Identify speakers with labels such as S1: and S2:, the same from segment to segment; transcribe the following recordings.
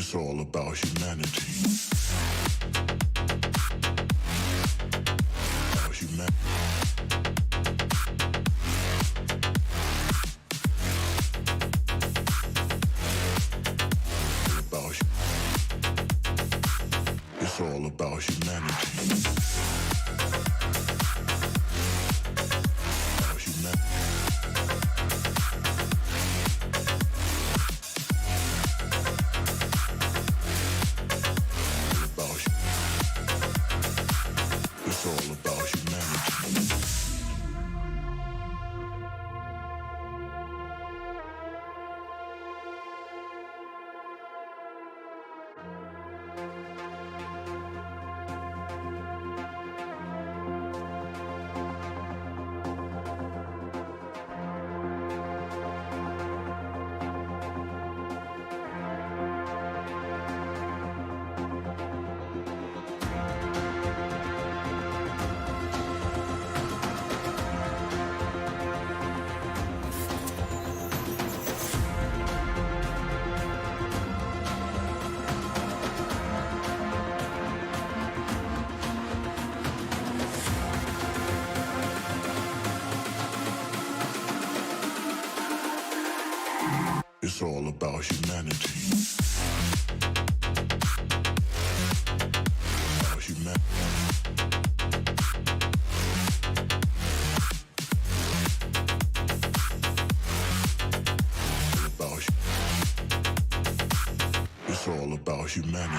S1: It's all about humanity. About humanity. It's all about humanity. About humanity. It's all about humanity. It's all about humanity. About humanity. It's all about humanity.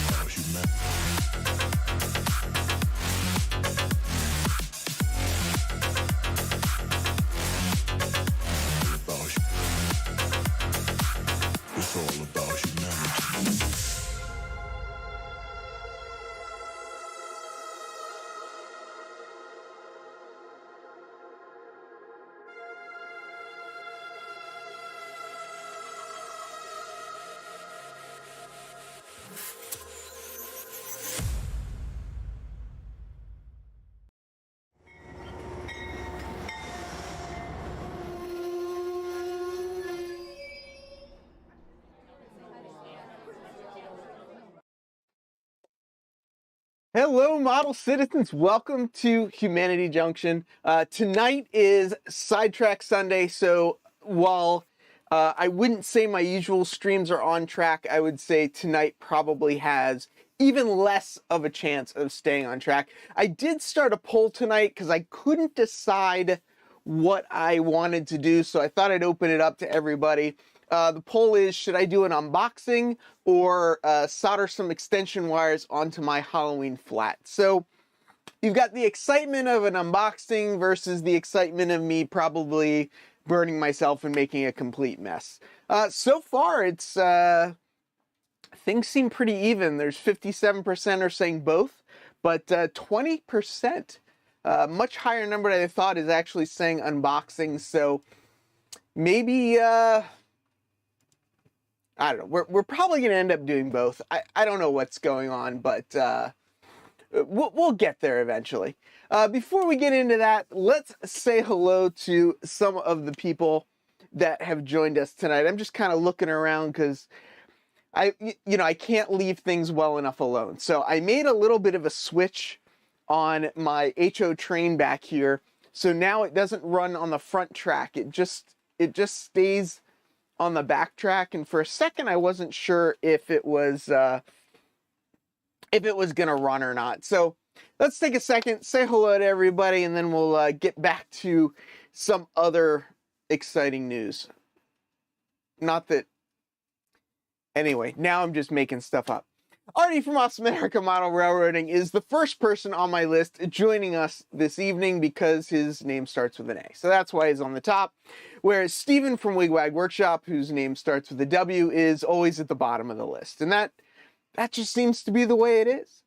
S1: About humanity. It's all about humanity.
S2: Hello, model citizens. Welcome to Humanity Junction. Tonight is Sidetrack Sunday, so while I wouldn't say my usual streams are on track, I would say tonight probably has even less of a chance of staying on track. I did start a poll tonight because I couldn't decide what I wanted to do, so I thought I'd open it up to everybody. The poll is, should I do an unboxing or solder some extension wires onto my Halloween flat? So you've got the excitement of an unboxing versus the excitement of me probably burning myself and making a complete mess. So far, it's things seem pretty even. There's 57% are saying both, but 20%, much higher number than I thought, is actually saying unboxing. So maybe I don't know. We're probably going to end up doing both. I don't know what's going on, but we'll get there eventually. Before we get into that, let's say hello to some of the people that have joined us tonight. I'm just kind of looking around because I can't leave things well enough alone. So I made a little bit of a switch on my HO train back here. So now it doesn't run on the front track. It just stays on the back track, and for a second I wasn't sure if it was gonna run or not. So let's take a second, say hello to everybody, and then we'll get back to some other exciting news. Not that, anyway, now I'm just making stuff up. Artie from Awesome America Model Railroading is the first person on my list joining us this evening because his name starts with an A. So that's why he's on the top. Whereas Steven from Wigwag Workshop, whose name starts with a W, is always at the bottom of the list. And that just seems to be the way it is.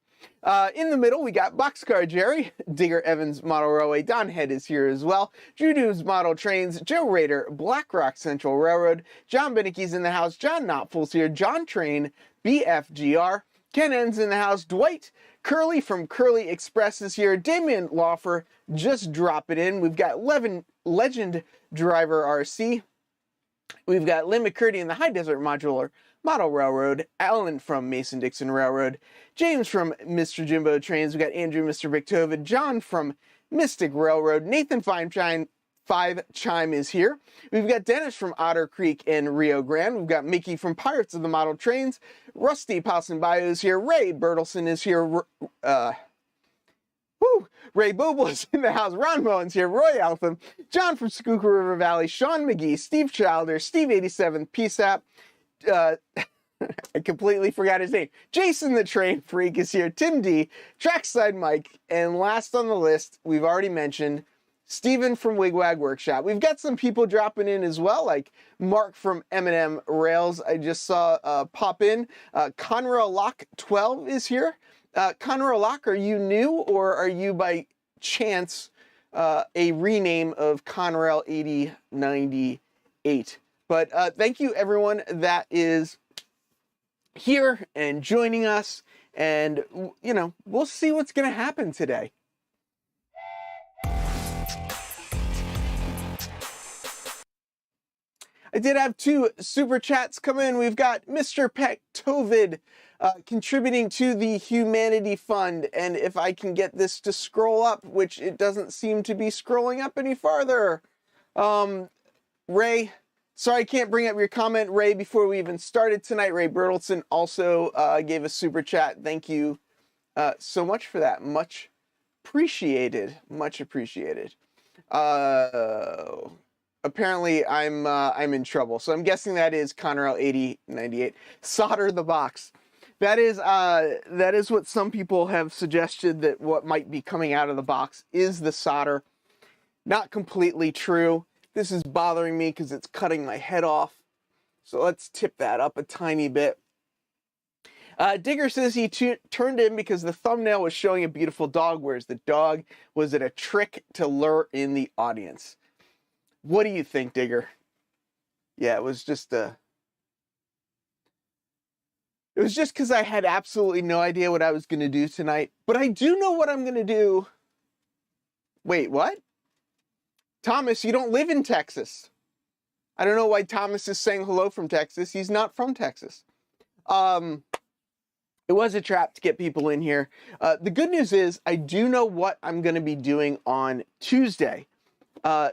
S2: In the middle, we got Boxcar Jerry, Digger Evans Model Railway, Don Head is here as well, Drew Doos Model Trains, Joe Rader, Black Rock Central Railroad, John Bennicke's in the house, John Knopful's here, John Train, BFGR, Ken N's in the house, Dwight Curley from Curly Express is here, Damien Lawfer, just drop it in. We've got Legend Driver RC, We've got Lynn McCurdy in the High Desert Modular Model Railroad, Alan from Mason-Dixon Railroad, James from Mr. Jimbo Trains, we've got Andrew, Mr. Victovid, John from Mystic Railroad, Nathan Five Chime is here. We've got Dennis from Otter Creek and Rio Grande. We've got Mickey from Pirates of the Model Trains. Rusty Paussenbayo is here. Ray Bertelson is here. Ray Boble is in the house. Ron Moen's here. Roy Altham. John from Skooka River Valley. Sean McGee. Steve Childer. Steve87. PSAP. I completely forgot his name. Jason the Train Freak is here. Tim D. Trackside Mike. And last on the list, we've already mentioned Steven from Wigwag Workshop. We've got some people dropping in as well, like Mark from M&M Rails. I just saw pop in. Conrail Lock 12 is here. Conrail Lock, are you new or are you by chance a rename of Conrail 8098? But thank you everyone that is here and joining us, and you know, we'll see what's going to happen today. I did have 2 super chats come in. We've got Mr. Pectovid contributing to the Humanity Fund. And if I can get this to scroll up, which it doesn't seem to be scrolling up any farther. Ray, sorry I can't bring up your comment, Ray, before we even started tonight. Ray Bertelson also gave a super chat. Thank you so much for that. Much appreciated. Much appreciated. Apparently I'm in trouble. So I'm guessing that is Conrail 8098. Solder the box. That is what some people have suggested, that what might be coming out of the box is the solder. Not completely true. This is bothering me because it's cutting my head off. So let's tip that up a tiny bit. Digger says he turned in because the thumbnail was showing a beautiful dog. Where's the dog? Was it a trick to lure in the audience? What do you think, Digger? Yeah, it was just because I had absolutely no idea what I was going to do tonight. But I do know what I'm going to do. Wait, what? Thomas, you don't live in Texas. I don't know why Thomas is saying hello from Texas. He's not from Texas. It was a trap to get people in here. The good news is I do know what I'm going to be doing on Tuesday.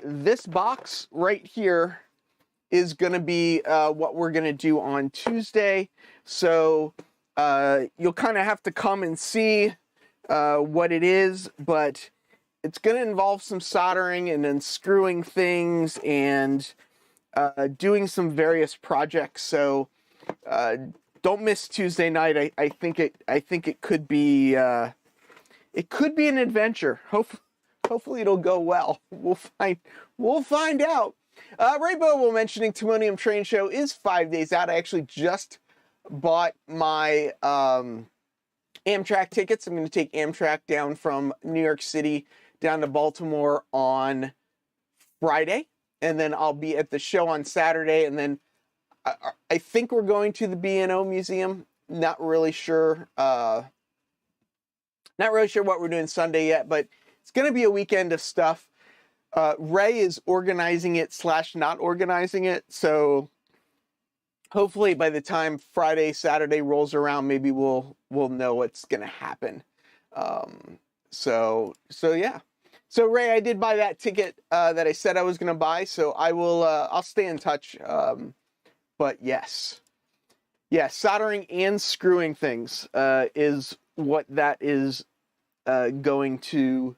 S2: This box right here is going to be what we're going to do on Tuesday. So you'll kind of have to come and see what it is, but it's going to involve some soldering and unscrewing things and doing some various projects. So don't miss Tuesday night. I think it could be an adventure. Hopefully it'll go well. We'll find out. Ray Bobo mentioning Timonium Train Show is 5 days out. I actually just bought my Amtrak tickets. I'm going to take Amtrak down from New York City down to Baltimore on Friday, and then I'll be at the show on Saturday, and then I think we're going to the B&O Museum. Not really sure. Not really sure what we're doing Sunday yet, but it's going to be a weekend of stuff. Ray is organizing it / not organizing it, so hopefully by the time Friday, Saturday rolls around, maybe we'll know what's going to happen. So yeah. So Ray, I did buy that ticket that I said I was going to buy, so I'll stay in touch. But yes, soldering and screwing things is what that is going to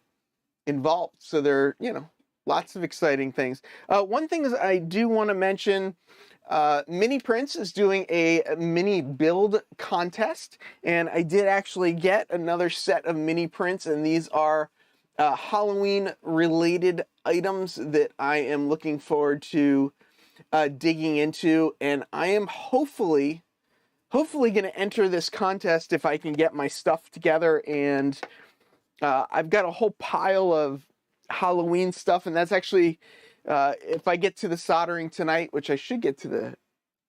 S2: involve. So there, lots of exciting things. One thing is I do want to mention, Mini Prince is doing a mini build contest, and I did actually get another set of mini prints, and these are Halloween related items that I am looking forward to digging into, and I am hopefully going to enter this contest if I can get my stuff together. And I've got a whole pile of Halloween stuff, and that's actually if I get to the soldering tonight, which I should get to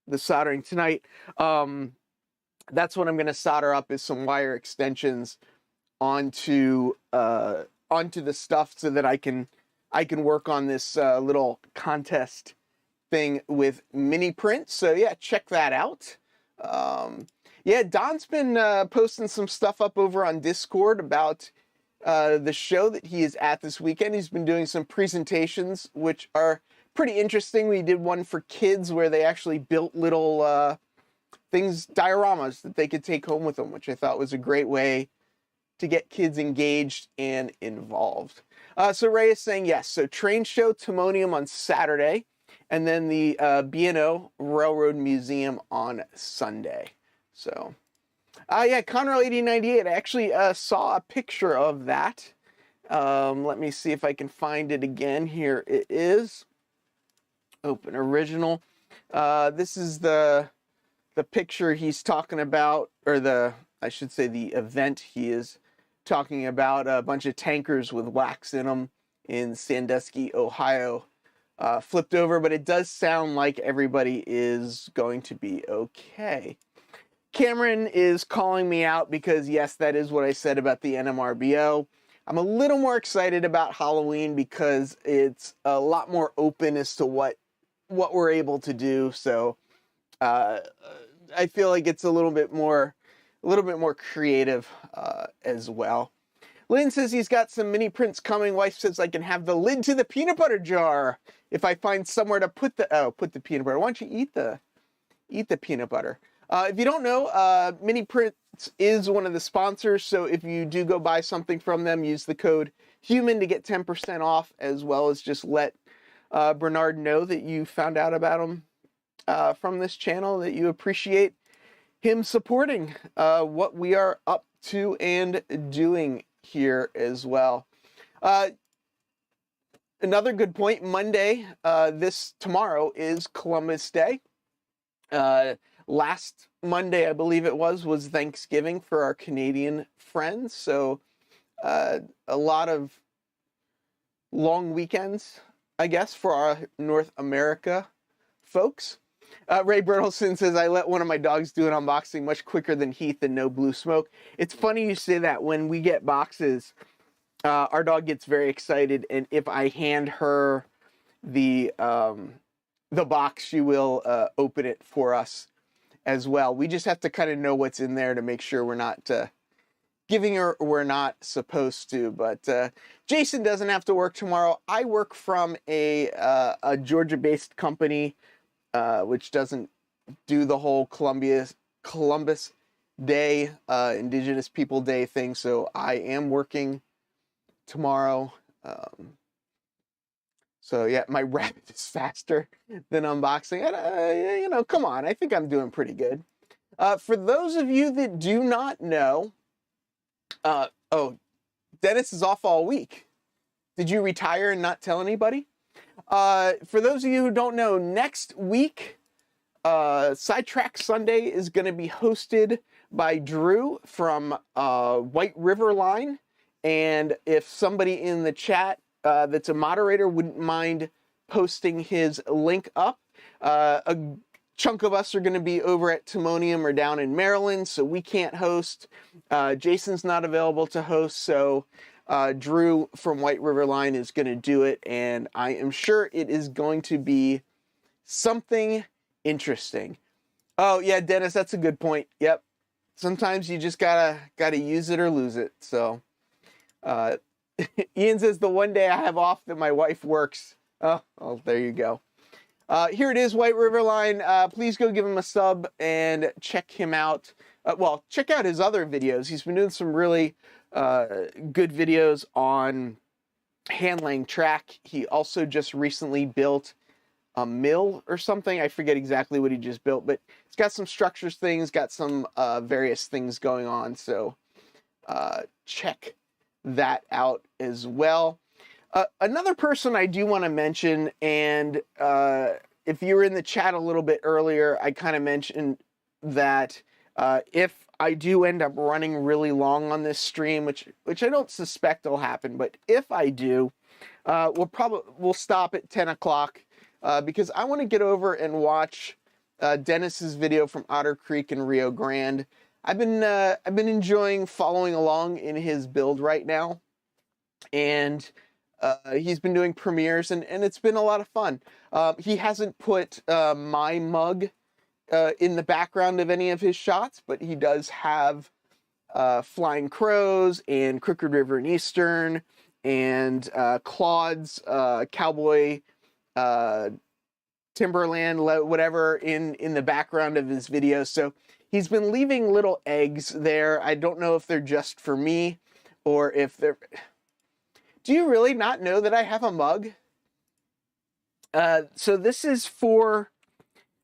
S2: the soldering tonight, that's what I'm going to solder up, is some wire extensions onto the stuff so that I can work on this little contest thing with mini print. So yeah, check that out. Yeah, Don's been posting some stuff up over on Discord about the show that he is at this weekend. He's been doing some presentations, which are pretty interesting. We did one for kids where they actually built little things, dioramas that they could take home with them, which I thought was a great way to get kids engaged and involved. So Ray is saying yes. So train show Timonium on Saturday, and then the B&O Railroad Museum on Sunday. So, yeah, Conrail 8098. I actually saw a picture of that. Let me see if I can find it again. Here it is. Open original. This is the picture he's talking about, or I should say the event he is talking about. A bunch of tankers with wax in them in Sandusky, Ohio, flipped over, but it does sound like everybody is going to be okay. Cameron is calling me out because, yes, that is what I said about the NMRBO. I'm a little more excited about Halloween because it's a lot more open as to what we're able to do. So I feel like it's a little bit more creative as well. Lynn says he's got some mini prints coming. Wife says I can have the lid to the peanut butter jar if I find somewhere to put the peanut butter. Why don't you eat the peanut butter? If you don't know, Mini Prints is one of the sponsors, so if you do go buy something from them, use the code HUMAN to get 10% off, as well as just let Bernard know that you found out about him from this channel, that you appreciate him supporting what we are up to and doing here as well. Another good point, Monday, tomorrow is Columbus Day. Last Monday, I believe it was Thanksgiving for our Canadian friends. So a lot of long weekends, I guess, for our North America folks. Ray Bertelson says, I let one of my dogs do an unboxing much quicker than Heath and no blue smoke. It's funny you say that. When we get boxes, our dog gets very excited, and if I hand her the box, she will open it for us as well. We just have to kind of know what's in there to make sure we're not giving her we're not supposed to. But Jason doesn't have to work tomorrow. I work from a Georgia-based company, which doesn't do the whole Columbus Day, Indigenous People Day thing. So I am working tomorrow. So yeah, my rabbit is faster than unboxing. And, come on, I think I'm doing pretty good. For those of you that do not know, Dennis is off all week. Did you retire and not tell anybody? For those of you who don't know, next week, Sidetrack Sunday is going to be hosted by Drew from White River Line. And if somebody in the chat that's a moderator wouldn't mind posting his link up, a chunk of us are going to be over at Timonium or down in Maryland, so we can't host. Jason's not available to host, so Drew from White River Line is going to do it, and I am sure it is going to be something interesting. Oh yeah, Dennis, that's a good point. Yep, sometimes you just gotta use it or lose it. So Ian says the one day I have off that my wife works. Oh, there you go. Here it is, White River Line. Please go give him a sub and check him out. Well, check out his other videos. He's been doing some really good videos on hand-laying track. He also just recently built a mill or something. I forget exactly what he just built, but it's got some structures things, got some various things going on. So check that out as well. Another person I do want to mention, and if you were in the chat a little bit earlier, I kind of mentioned that if I do end up running really long on this stream, which I don't suspect will happen, but if I do, we'll stop at 10 o'clock because I want to get over and watch Dennis's video from Otter Creek and Rio Grande. I've been enjoying following along in his build right now, and He's been doing premieres, and it's been a lot of fun. He hasn't put my mug in the background of any of his shots, but he does have Flying Crows and Crooked River and Eastern and Claude's Cowboy Timberland, whatever, in the background of his videos. So he's been leaving little eggs there. I don't know if they're just for me or if they're... Do you really not know that I have a mug? So this is for...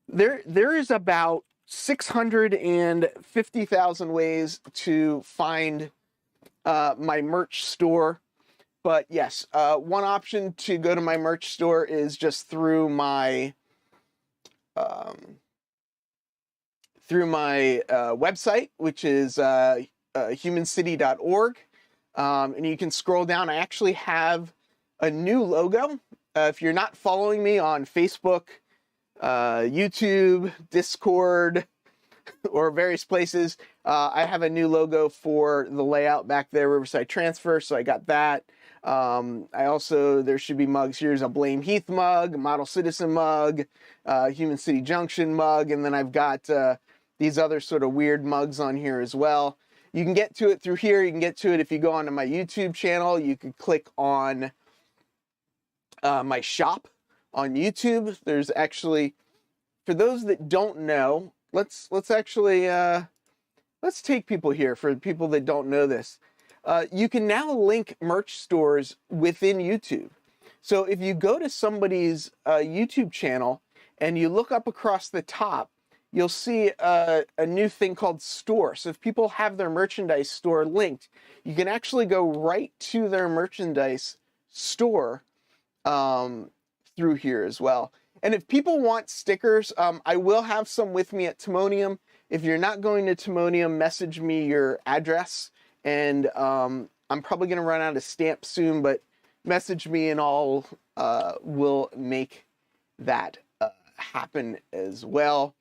S2: There is about 650,000 ways to find my merch store. But yes, one option to go to my merch store is just through my website, which is humancity.org. And you can scroll down. I actually have a new logo. If you're not following me on Facebook, YouTube, Discord, or various places, I have a new logo for the layout back there, Riverside Transfer, so I got that. There should be mugs. Here's a Blame Heath mug, Model Citizen mug, Human City Junction mug, and then I've got these other sort of weird mugs on here as well. You can get to it through here. You can get to it if you go onto my YouTube channel. You can click on my shop on YouTube. There's actually, for those that don't know, let's take people here, for people that don't know this. You can now link merch stores within YouTube. So if you go to somebody's YouTube channel and you look up across the top, you'll see a new thing called store. So if people have their merchandise store linked, you can actually go right to their merchandise store through here as well. And if people want stickers, I will have some with me at Timonium. If you're not going to Timonium, message me your address, and I'm probably going to run out of stamps soon, but message me and I'll will make that happen as well.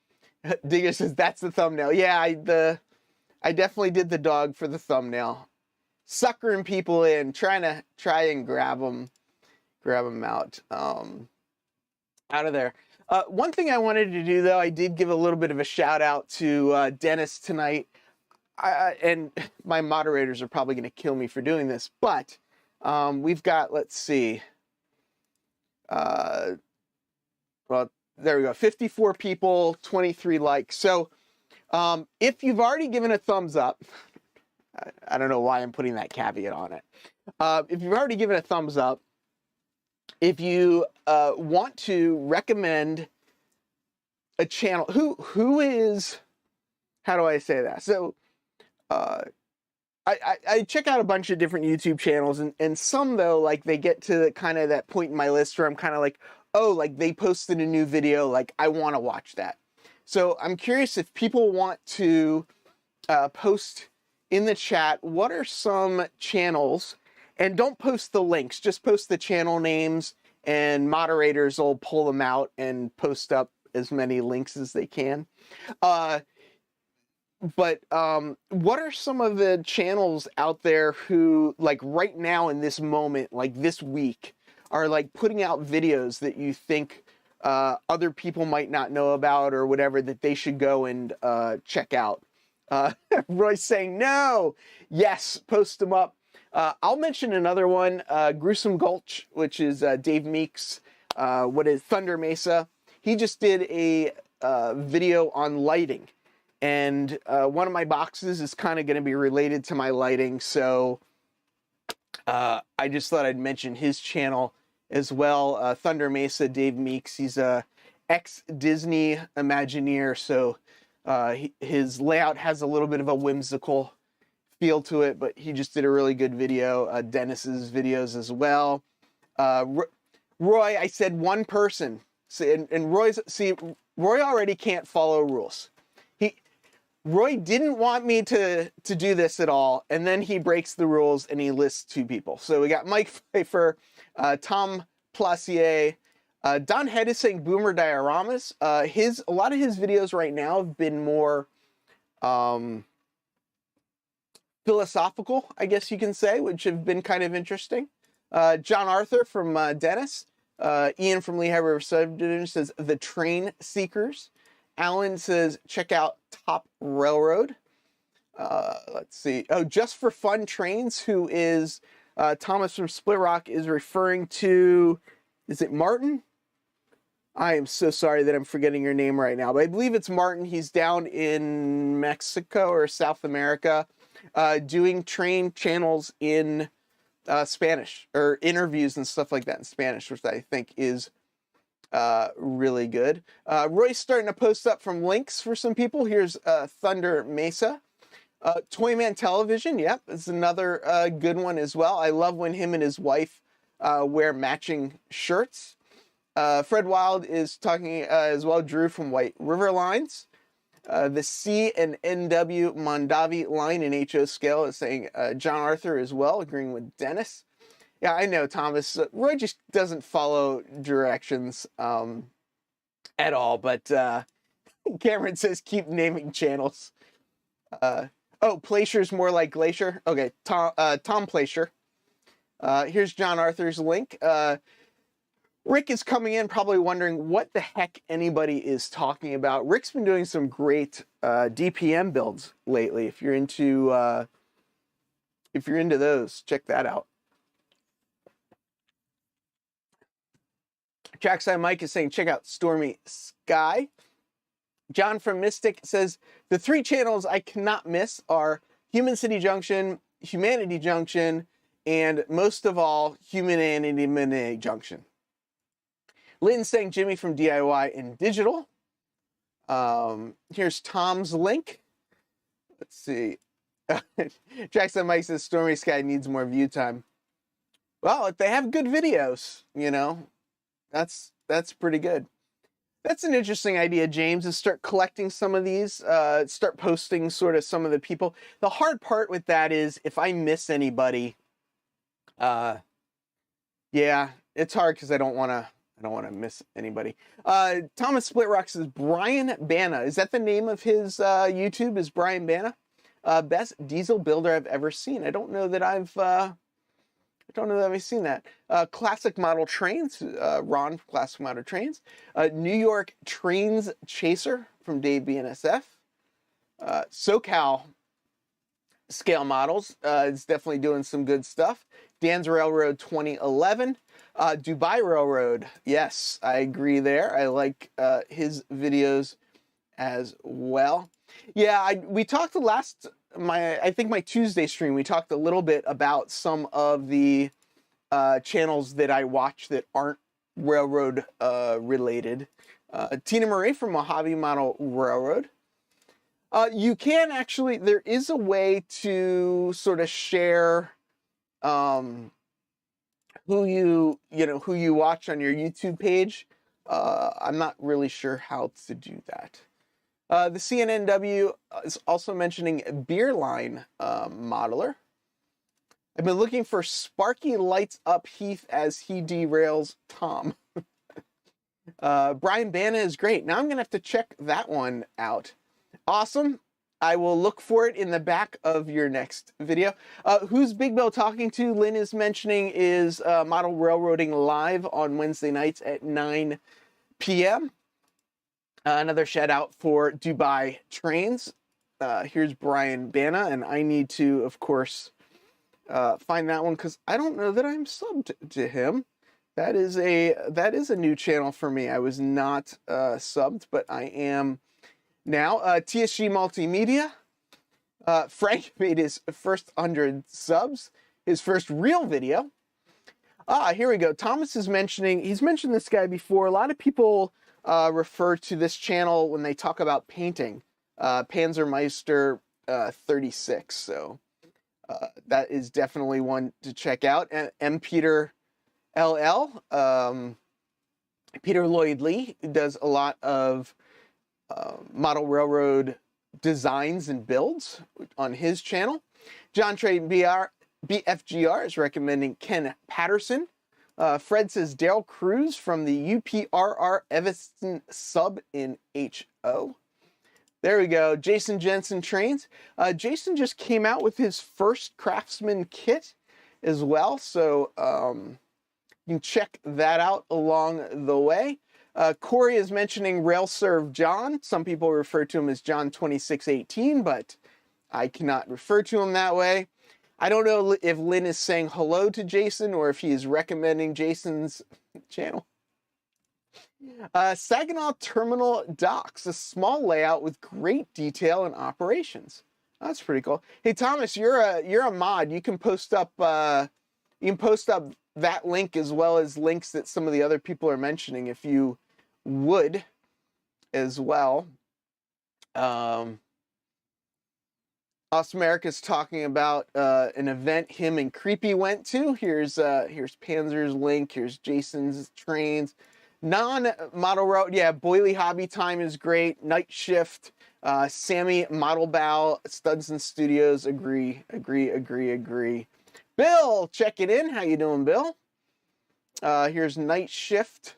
S2: Digger says that's the thumbnail. Yeah, I definitely did the dog for the thumbnail, suckering people in, try and grab them out of there. One thing I wanted to do, though, I did give a little bit of a shout out to Dennis tonight. And my moderators are probably going to kill me for doing this, but we've got, let's see, well, there we go, 54 people, 23 likes. So if you've already given a thumbs up, I don't know why I'm putting that caveat on it. If you've already given a thumbs up, if you want to recommend a channel, who is, how do I say that? So I check out a bunch of different YouTube channels, and some, though, like, they get to kind of that point in my list where I'm kind of like, oh, like, they posted a new video, like, I want to watch that. So I'm curious if people want to post in the chat, what are some channels, and don't post the links, just post the channel names, and moderators will pull them out and post up as many links as they can. But what are some of the channels out there who, like, right now in this moment, like this week, are like putting out videos that you think other people might not know about, or whatever, that they should go and check out? Roy's saying no. Yes, post them up. I'll mention another one, Gruesome Gulch, which is Dave Meeks. What is Thunder Mesa? He just did a video on lighting. And one of my boxes is kind of going to be related to my lighting, so I just thought I'd mention his channel as well. Thunder Mesa, Dave Meeks. He's a ex-Disney Imagineer, so his layout has a little bit of a whimsical feel to it, but he just did a really good video. Dennis's videos as well. Roy, I said one person, and Roy already can't follow rules. Roy didn't want me to do this at all, and then he breaks the rules and he lists two people. So we got Mike Pfeiffer, Tom Placier, Don Head is saying Boomer Dioramas. A lot of his videos right now have been more philosophical, I guess you can say, which have been kind of interesting. John Arthur from Dennis. Ian from Lehigh River Subdivision says The Train Seekers. Alan says check out Top Railroad. Let's see. Oh, Just for Fun Trains, who is Thomas from Split Rock, is referring to, is it Martin? I am so sorry that I'm forgetting your name right now, but I believe it's Martin. He's down in Mexico or South America doing train channels in Spanish, or interviews and stuff like that in Spanish, which I think is really good. Roy's starting to post up from links for some people. Here's Thunder Mesa. Toyman Television, yep, it's another good one as well. I love when him and his wife wear matching shirts. Fred Wild is talking as well. Drew from White River Lines. The C and NW Mondavi line in HO scale is saying John Arthur as well, agreeing with Dennis. Yeah, I know, Thomas. Roy just doesn't follow directions at all, but Cameron says keep naming channels. Oh, Placer's more like Glacier. Okay, Tom Placer. Here's John Arthur's link. Rick is coming in probably wondering what the heck anybody is talking about. Rick's been doing some great DPM builds lately. If you're into those, check that out. Trackside Mike is saying check out Stormy Sky. John from Mystic says the 3 channels I cannot miss are Human Junction, Humanity Junction, and most of all, Humanity Junction. Lynn's saying Jimmy from DIY and Digital. Here's Tom's link. Let's see. Jackson Mike says Stormy Sky needs more view time. Well, if they have good videos, you know, that's pretty good. That's an interesting idea, James, is start collecting some of these, start posting sort of some of the people. The hard part with that is if I miss anybody, yeah, it's hard because I don't want to miss anybody. Thomas Splitrock says Brian Bana. Is that the name of his YouTube? Is Brian Bana? Best diesel builder I've ever seen. I don't know that I've seen that. Classic Model Trains, Ron from Classic Model Trains. New York Trains Chaser from Dave BNSF. SoCal Scale Models is definitely doing some good stuff. Dan's Railroad 2011. Dubai Railroad, yes, I agree there. I like his videos as well. Yeah, we talked I think my Tuesday stream, we talked a little bit about some of the channels that I watch that aren't railroad related. Tina Marie from Mojave Model Railroad. You can actually, there is a way to sort of share who you watch on your YouTube page. I'm not really sure how to do that. The CNNW is also mentioning Beerline Modeler. I've been looking for Sparky lights up Heath as he derails Tom. Brian Bana is great. Now I'm going to have to check that one out. Awesome. I will look for it in the back of your next video. Who's Big Bill talking to? Lynn is mentioning is Model Railroading Live on Wednesday nights at 9 p.m. Another shout out for Dubai Trains. Here's Brian Bana, and I need to, of course, find that one because I don't know that I'm subbed to him. That is a new channel for me. I was not subbed, but I am now. TSG Multimedia. Frank made his first 100 subs, his first real video. Here we go. Thomas is mentioning, he's mentioned this guy before. A lot of people refer to this channel when they talk about painting. Panzermeister 36. So that is definitely one to check out. And M. Peter LL. Peter Lloyd Lee does a lot of model railroad designs and builds on his channel. John Trey BFGR is recommending Ken Patterson. Fred says Daryl Cruz from the UPRR Evanston sub in HO. There we go. Jason Jensen Trains. Jason just came out with his first Craftsman kit. as well. So you can check that out along the way. Corey is mentioning RailServe John. Some people refer to him as John 2618, but I cannot refer to him that way. I don't know if Lynn is saying hello to Jason or if he is recommending Jason's channel. Saginaw Terminal Docks, a small layout with great detail and operations. That's pretty cool. Hey Thomas, you're a mod. You can post up that link as well as links that some of the other people are mentioning if you would as well. Awesome America's talking about an event him and Creepy went to. Here's Panzer's link. Here's Jason's trains. Non-model route, yeah, Boily Hobby Time is great. Night Shift, Sammy Model Bow, Studs and Studios, agree. Bill, check it in. How you doing, Bill? Here's Night Shift.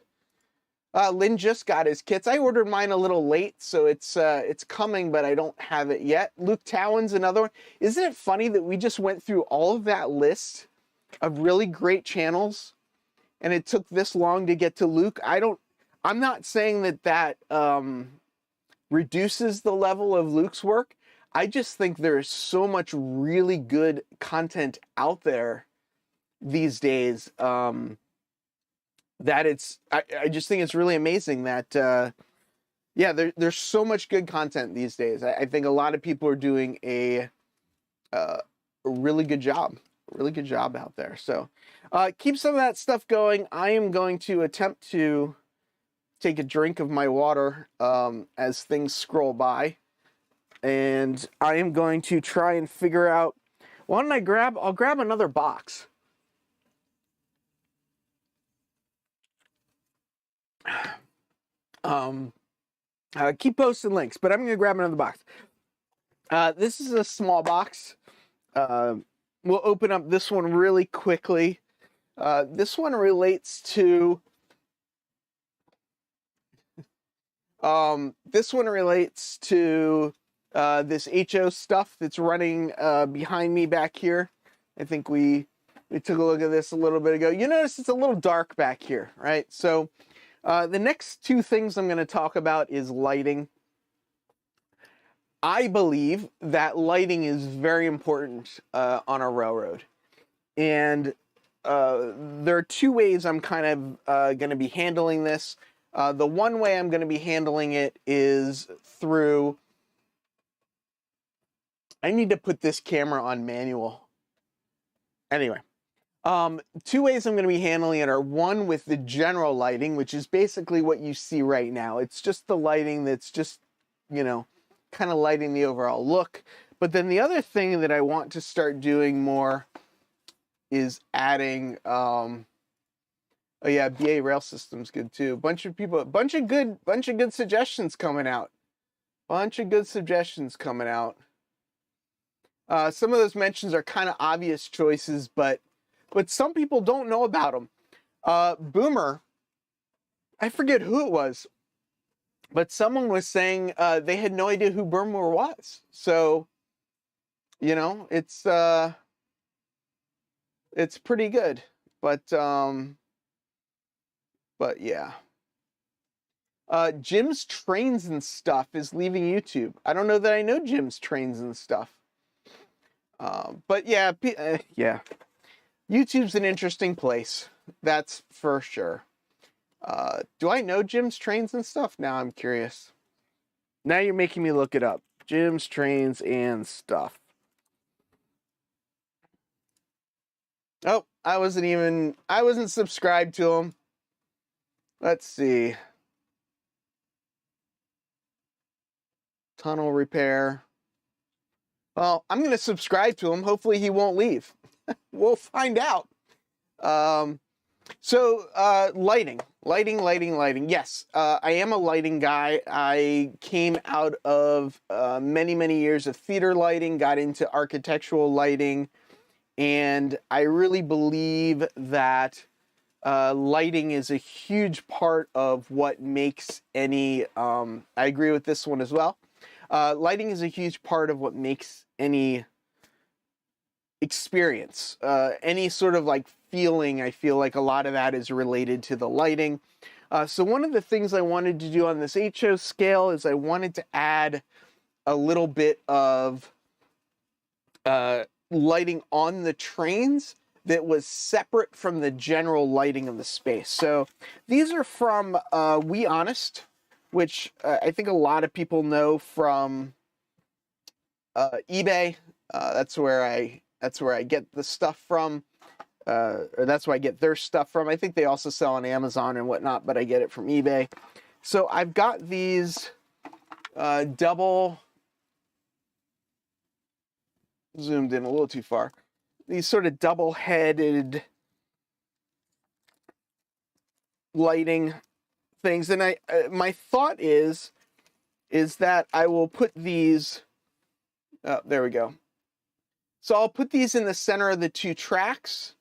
S2: Lynn just got his kits. I ordered mine a little late, so it's coming, but I don't have it yet. Luke Towan's another one. Isn't it funny that we just went through all of that list of really great channels, and it took this long to get to Luke? I'm not saying that reduces the level of Luke's work. I just think there is so much really good content out there these days that I just think it's really amazing that yeah, there's so much good content these days. I think a lot of people are doing a really good job out there. So keep some of that stuff going. I am going to attempt to take a drink of my water as things scroll by. And I am going to try and figure out, why don't I'll grab another box. Keep posting links, but I'm going to grab another box. This is a small box. We'll open up this one really quickly. This one relates to this HO stuff that's running behind me back here. I think we took a look at this a little bit ago. You notice it's a little dark back here, right? So the next two things I'm going to talk about is lighting. I believe that lighting is very important on a railroad. And there are two ways I'm kind of going to be handling this. The one way I'm going to be handling it is through... I need to put this camera on manual. Anyway, two ways I'm going to be handling it are one with the general lighting, which is basically what you see right now. It's just the lighting that's just, you know, kind of lighting the overall look. But then the other thing that I want to start doing more is adding, oh yeah, BA rail system's good too. Bunch of good suggestions coming out. Some of those mentions are kind of obvious choices, but some people don't know about them. Boomer, I forget who it was, but someone was saying they had no idea who Boomer was. So, you know, it's pretty good, but yeah. Jim's Trains and Stuff is leaving YouTube. I don't know that I know Jim's Trains and Stuff. But yeah, yeah, YouTube's an interesting place. That's for sure. Do I know Jim's Trains and Stuff? Now I'm curious. Now you're making me look it up. Jim's Trains and Stuff. Oh, I wasn't subscribed to him. Let's see. Tunnel repair. Well, I'm going to subscribe to him. Hopefully he won't leave. We'll find out. Lighting. Yes, I am a lighting guy. I came out of many years of theater lighting, got into architectural lighting, and I really believe that lighting is a huge part of what makes any, I agree with this one as well. Lighting is a huge part of what makes any experience, any sort of like feeling. I feel like a lot of that is related to the lighting. So one of the things I wanted to do on this HO scale is I wanted to add a little bit of lighting on the trains that was separate from the general lighting of the space. So these are from We Honest, which I think a lot of people know from eBay. That's where I get the stuff from, or that's where I get their stuff from. I think they also sell on Amazon and whatnot, but I get it from eBay. So I've got these double, zoomed in a little too far, these sort of double-headed lighting things, and my thought is that I will put these, there we go. So I'll put these in the center of the two tracks,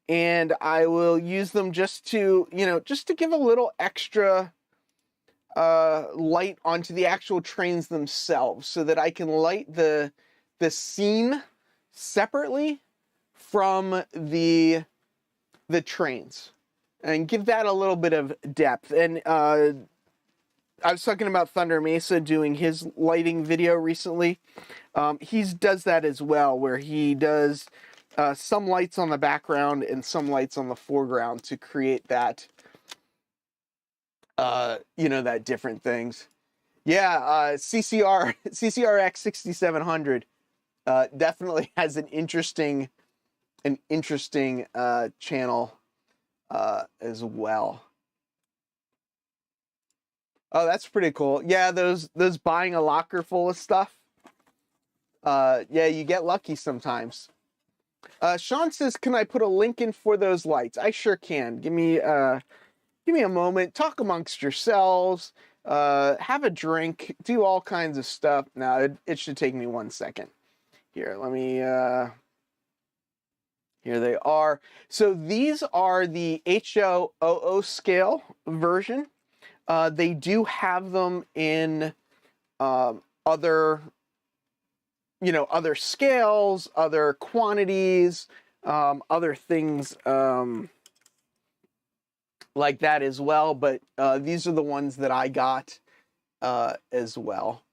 S2: and I will use them just to, just to give a little extra light onto the actual trains themselves, so that I can light the scene separately from the trains and give that a little bit of depth. And I was talking about Thunder Mesa doing his lighting video recently. He does that as well, where he does some lights on the background and some lights on the foreground to create that, that different things. Yeah, CCRX 6700 definitely has an interesting channel as well. Oh, that's pretty cool. Yeah, those buying a locker full of stuff. Yeah, you get lucky sometimes. Sean says, "Can I put a link in for those lights?" I sure can. Give me a moment. Talk amongst yourselves. Have a drink. Do all kinds of stuff. Now it should take me 1 second. Here, let me. Here they are. So these are the HO00 scale version. They do have them in other scales, other quantities, other things like that as well. But these are the ones that I got as well.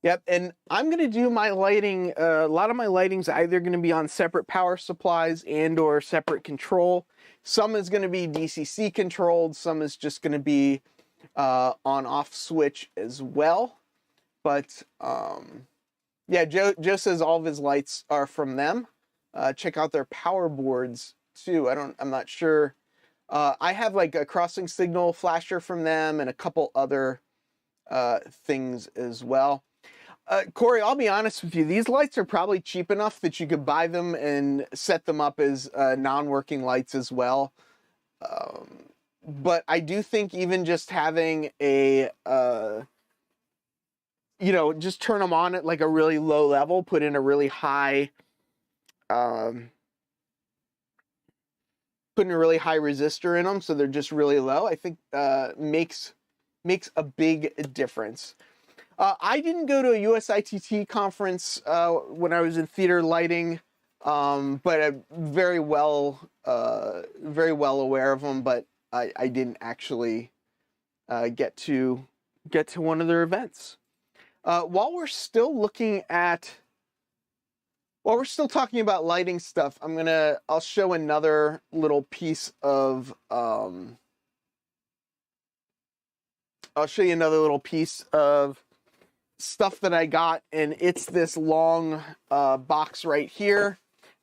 S2: Yep, and I'm going to do my lighting, a lot of my lighting's either going to be on separate power supplies and or separate control. Some is going to be DCC controlled, some is just going to be on-off switch as well. But yeah, Joe says all of his lights are from them. Check out their power boards too. I'm not sure. I have like a crossing signal flasher from them and a couple other things as well. Corey, I'll be honest with you. These lights are probably cheap enough that you could buy them and set them up as non-working lights as well. But I do think even just having a, just turn them on at like a really low level, put in a really high, putting a really high resistor in them so they're just really low, I think makes a big difference. I didn't go to a USITT conference when I was in theater lighting, but I'm very well aware of them. But I didn't actually get to one of their events. While we're still talking about lighting stuff, I'll show another little piece of stuff that I got, and it's this long box right here.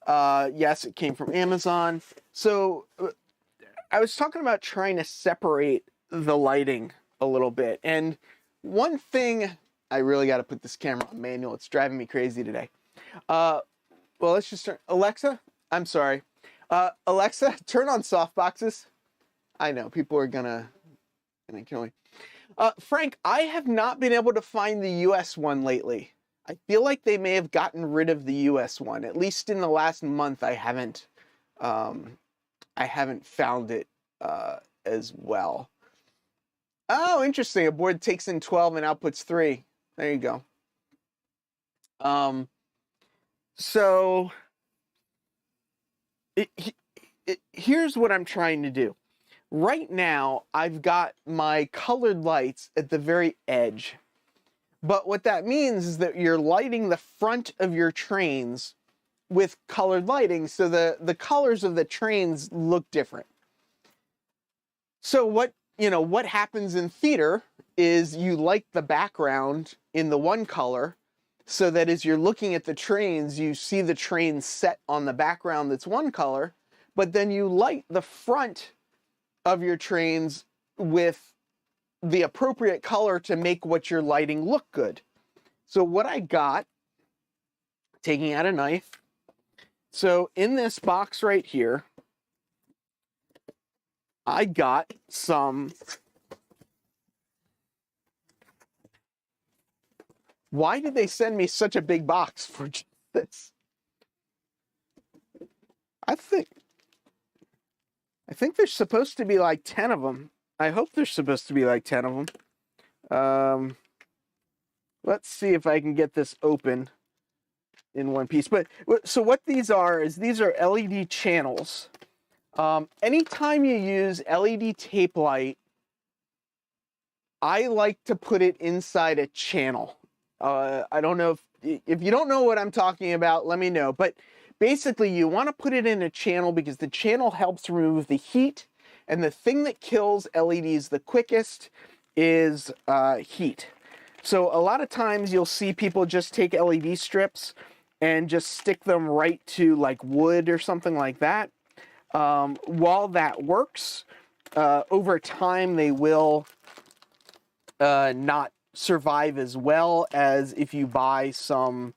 S2: Yes, it came from Amazon. So I was talking about trying to separate the lighting a little bit, and one thing, I really got to put this camera on manual. It's driving me crazy today. Well, let's just turn Alexa. I'm sorry, Alexa, turn on softboxes. I know people are gonna kill me. Frank, I have not been able to find the US one lately. I feel like they may have gotten rid of the US one. At least in the last month, I haven't found it as well. Oh, interesting. A board takes in 12 and outputs 3. There you go. So Here's what I'm trying to do. Right now, I've got my colored lights at the very edge. But what that means is that you're lighting the front of your trains with colored lighting, so the colors of the trains look different. So what happens in theater is you light the background in the one color, so that as you're looking at the trains, you see the trains set on the background that's one color, but then you light the front of your trains with the appropriate color to make what you're lighting look good. So what I got, taking out a knife, so in this box right here, I got some. Why did they send me such a big box for just this? I think there's supposed to be like 10 of them. I hope there's supposed to be like 10 of them. Let's see if I can get this open in one piece. But so what these are is these are LED channels. Anytime you use LED tape light, I like to put it inside a channel. I don't know if you don't know what I'm talking about, let me know. But basically, you want to put it in a channel because the channel helps remove the heat. And the thing that kills LEDs the quickest is heat. So a lot of times you'll see people just take LED strips and just stick them right to like wood or something like that. While that works, over time they will not survive as well as if you buy some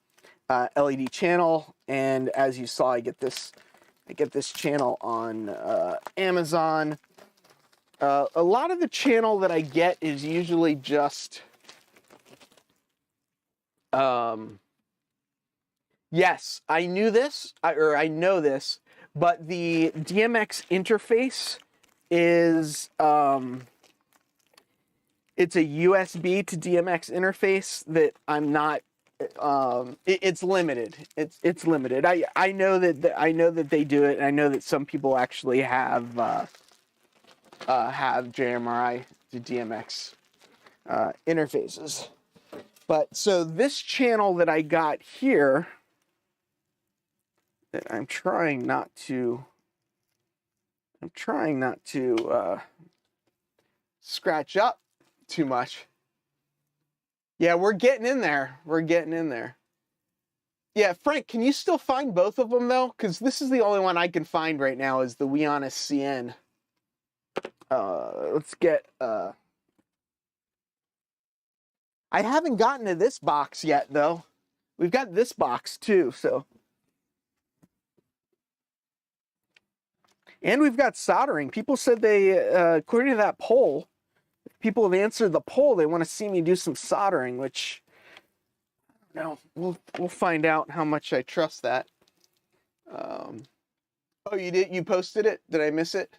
S2: LED channel. And as you saw, I get this channel on Amazon. A lot of the channel that I get is usually just yes, I knew this, I know this, but the DMX interface is it's a USB to DMX interface that I'm not. It's limited. It's limited. I know that they do it, and I know that some people actually have JMRI to DMX interfaces. But so this channel that I got here, that I'm trying not to scratch up too much. Yeah, we're getting in there. Yeah, Frank, can you still find both of them though? Because this is the only one I can find right now is the Weonis CN. Let's get I haven't gotten to this box yet though. We've got this box too, so. And we've got soldering. People said they, according to that poll, people have answered the poll. They want to see me do some soldering, which, I don't know, we'll find out how much I trust that. Oh, you did? You posted it? Did I miss it?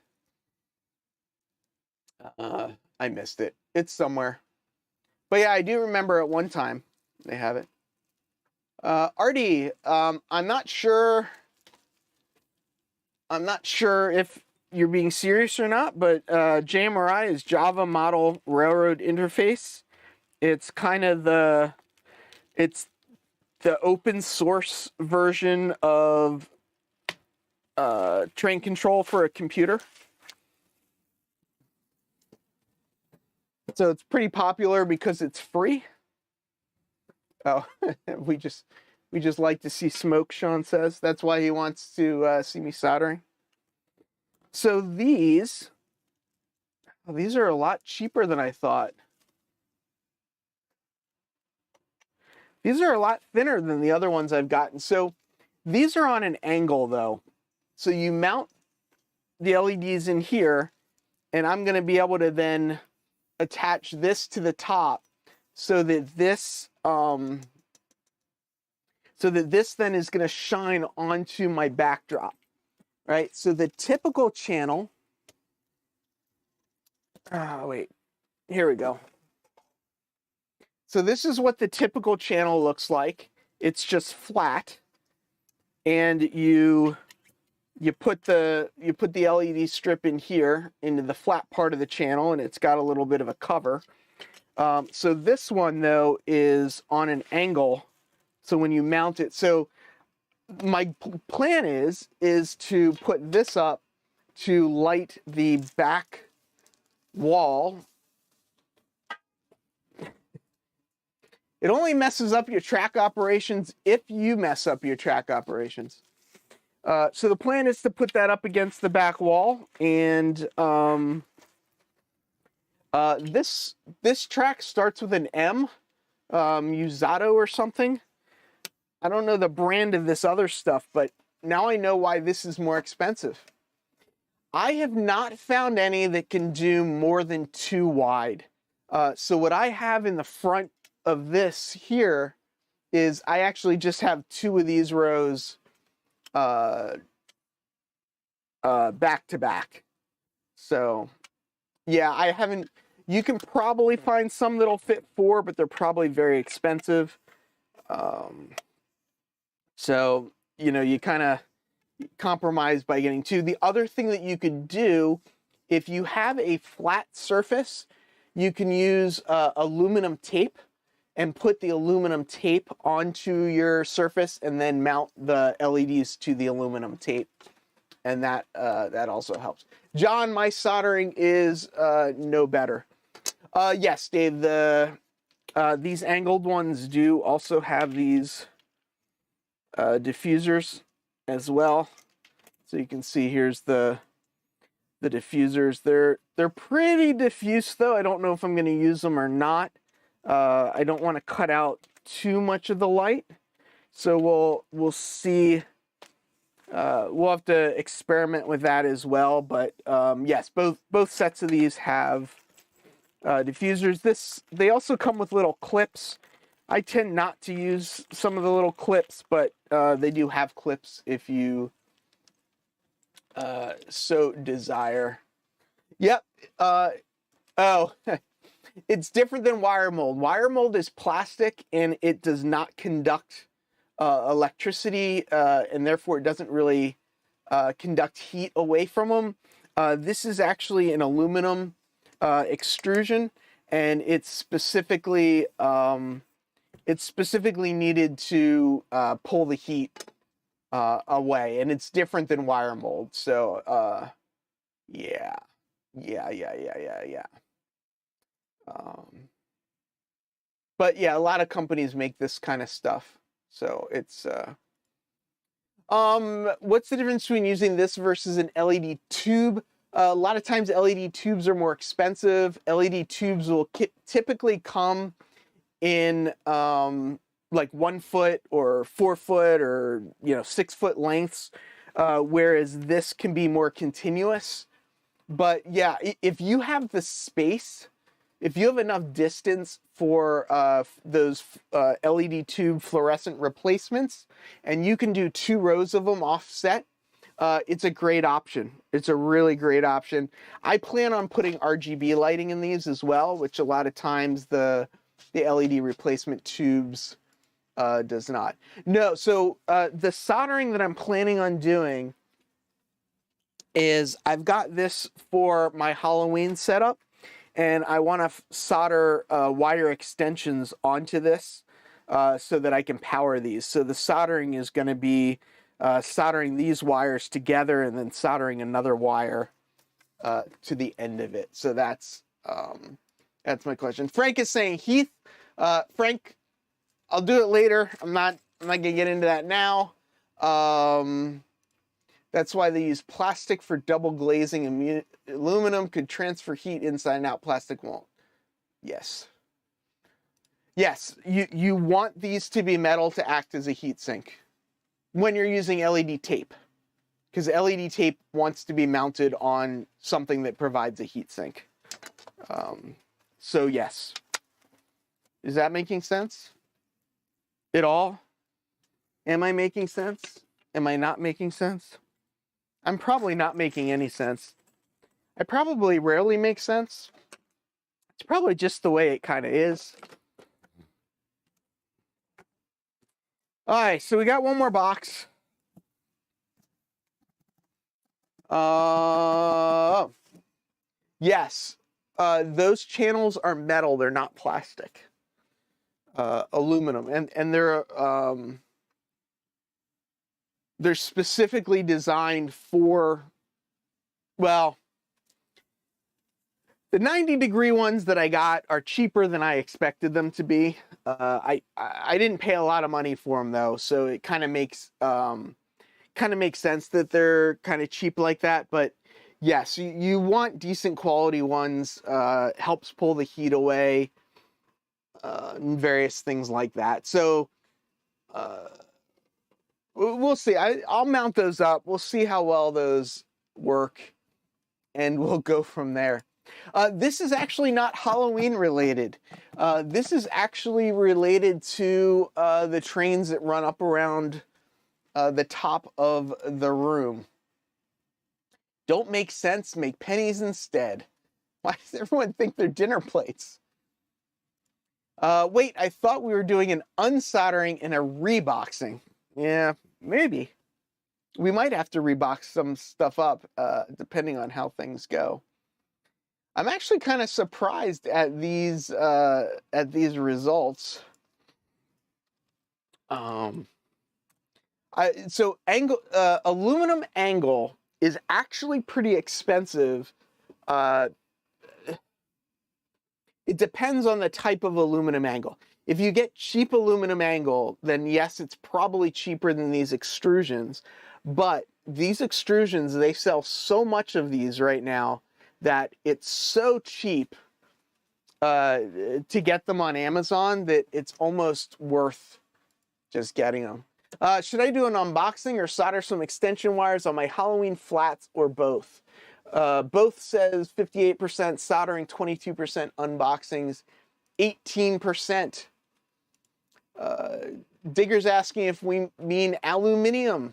S2: I missed it. It's somewhere. But yeah, I do remember at one time they have it. Artie, I'm not sure if you're being serious or not, but JMRI is Java Model Railroad Interface. It's kind of the open source version of train control for a computer. So it's pretty popular because it's free. Oh, we just like to see smoke, Sean says. That's why he wants to see me soldering. So these are a lot cheaper than I thought. These are a lot thinner than the other ones I've gotten. So these are on an angle though. So you mount the LEDs in here, and I'm going to be able to then attach this to the top so that this then is going to shine onto my backdrop, right? So the typical channel, wait, here we go. So this is what the typical channel looks like. It's just flat, and you you put the LED strip in here into the flat part of the channel, and it's got a little bit of a cover. So this one though is on an angle. So when you mount it, so my plan is to put this up to light the back wall. It only messes up your track operations if you mess up your track operations. So the plan is to put that up against the back wall, and this track starts with an M, Usato or something. I don't know the brand of this other stuff, but now I know why this is more expensive. I have not found any that can do more than 2 wide. So what I have in the front of this here is I actually just have 2 of these rows back to back. So yeah, I haven't, you can probably find some that'll fit 4, but they're probably very expensive. So, you know, you kind of compromise by getting 2. The other thing that you could do, if you have a flat surface, you can use aluminum tape and put the aluminum tape onto your surface and then mount the LEDs to the aluminum tape. And that also helps. John, my soldering is no better. Yes, Dave, these angled ones do also have these diffusers as well. So you can see here's the diffusers. They're pretty diffuse though. I don't know if I'm going to use them or not. I don't want to cut out too much of the light. So we'll see. We'll have to experiment with that as well. But yes, both sets of these have diffusers. They also come with little clips. I tend not to use some of the little clips, but they do have clips if you so desire. Yep. Oh, it's different than wire mold. Wire mold is plastic and it does not conduct electricity, and therefore it doesn't really conduct heat away from them. This is actually an aluminum extrusion, and it's specifically needed to pull the heat away, and it's different than wire mold. So yeah. But yeah, a lot of companies make this kind of stuff. So it's what's the difference between using this versus an LED tube? A lot of times LED tubes are more expensive. LED tubes will typically come in like 1 foot or 4 foot or 6 foot lengths, whereas this can be more continuous. But yeah, if you have the space, if you have enough distance for those LED tube fluorescent replacements, and you can do 2 rows of them offset, it's a great option. It's a really great option. I plan on putting RGB lighting in these as well, which a lot of times the LED replacement tubes does not. No, so the soldering that I'm planning on doing is I've got this for my Halloween setup, and I want to solder wire extensions onto this so that I can power these. So the soldering is going to be soldering these wires together and then soldering another wire to the end of it. So that's my question. Frank is saying, Heath, Frank, I'll do it later. I'm not going to get into that now. That's why they use plastic for double glazing. Aluminum could transfer heat inside and out. Plastic won't. Yes. Yes, you want these to be metal to act as a heat sink when you're using LED tape, because LED tape wants to be mounted on something that provides a heat sink. So yes. Is that making sense at all? Am I making sense? Am I not making sense? I'm probably not making any sense. I probably rarely make sense. It's probably just the way it kind of is. All right, so we got one more box. Yes. Those channels are metal. They're not plastic. Aluminum. And they're specifically designed for, well, the 90-degree ones that I got are cheaper than I expected them to be. I didn't pay a lot of money for them though, so it kind of makes sense that they're kind of cheap like that. But yes, you want decent quality ones. Helps pull the heat away, and various things like that. So we'll see. I'll mount those up. We'll see how well those work, and we'll go from there. This is actually not Halloween related. This is actually related to the trains that run up around the top of the room. Don't make sense, make pennies instead. Why does everyone think they're dinner plates? Wait, I thought we were doing an unsoldering and a reboxing. Yeah, maybe. We might have to rebox some stuff up, depending on how things go. I'm actually kind of surprised at these results. Aluminum angle is actually pretty expensive. It depends on the type of aluminum angle. If you get cheap aluminum angle, then yes, it's probably cheaper than these extrusions. But these extrusions, they sell so much of these right now that it's so cheap to get them on Amazon that it's almost worth just getting them. Should I do an unboxing or solder some extension wires on my Halloween flats or both? Both says 58% soldering, 22% unboxings, 18%. Digger's asking if we mean aluminium.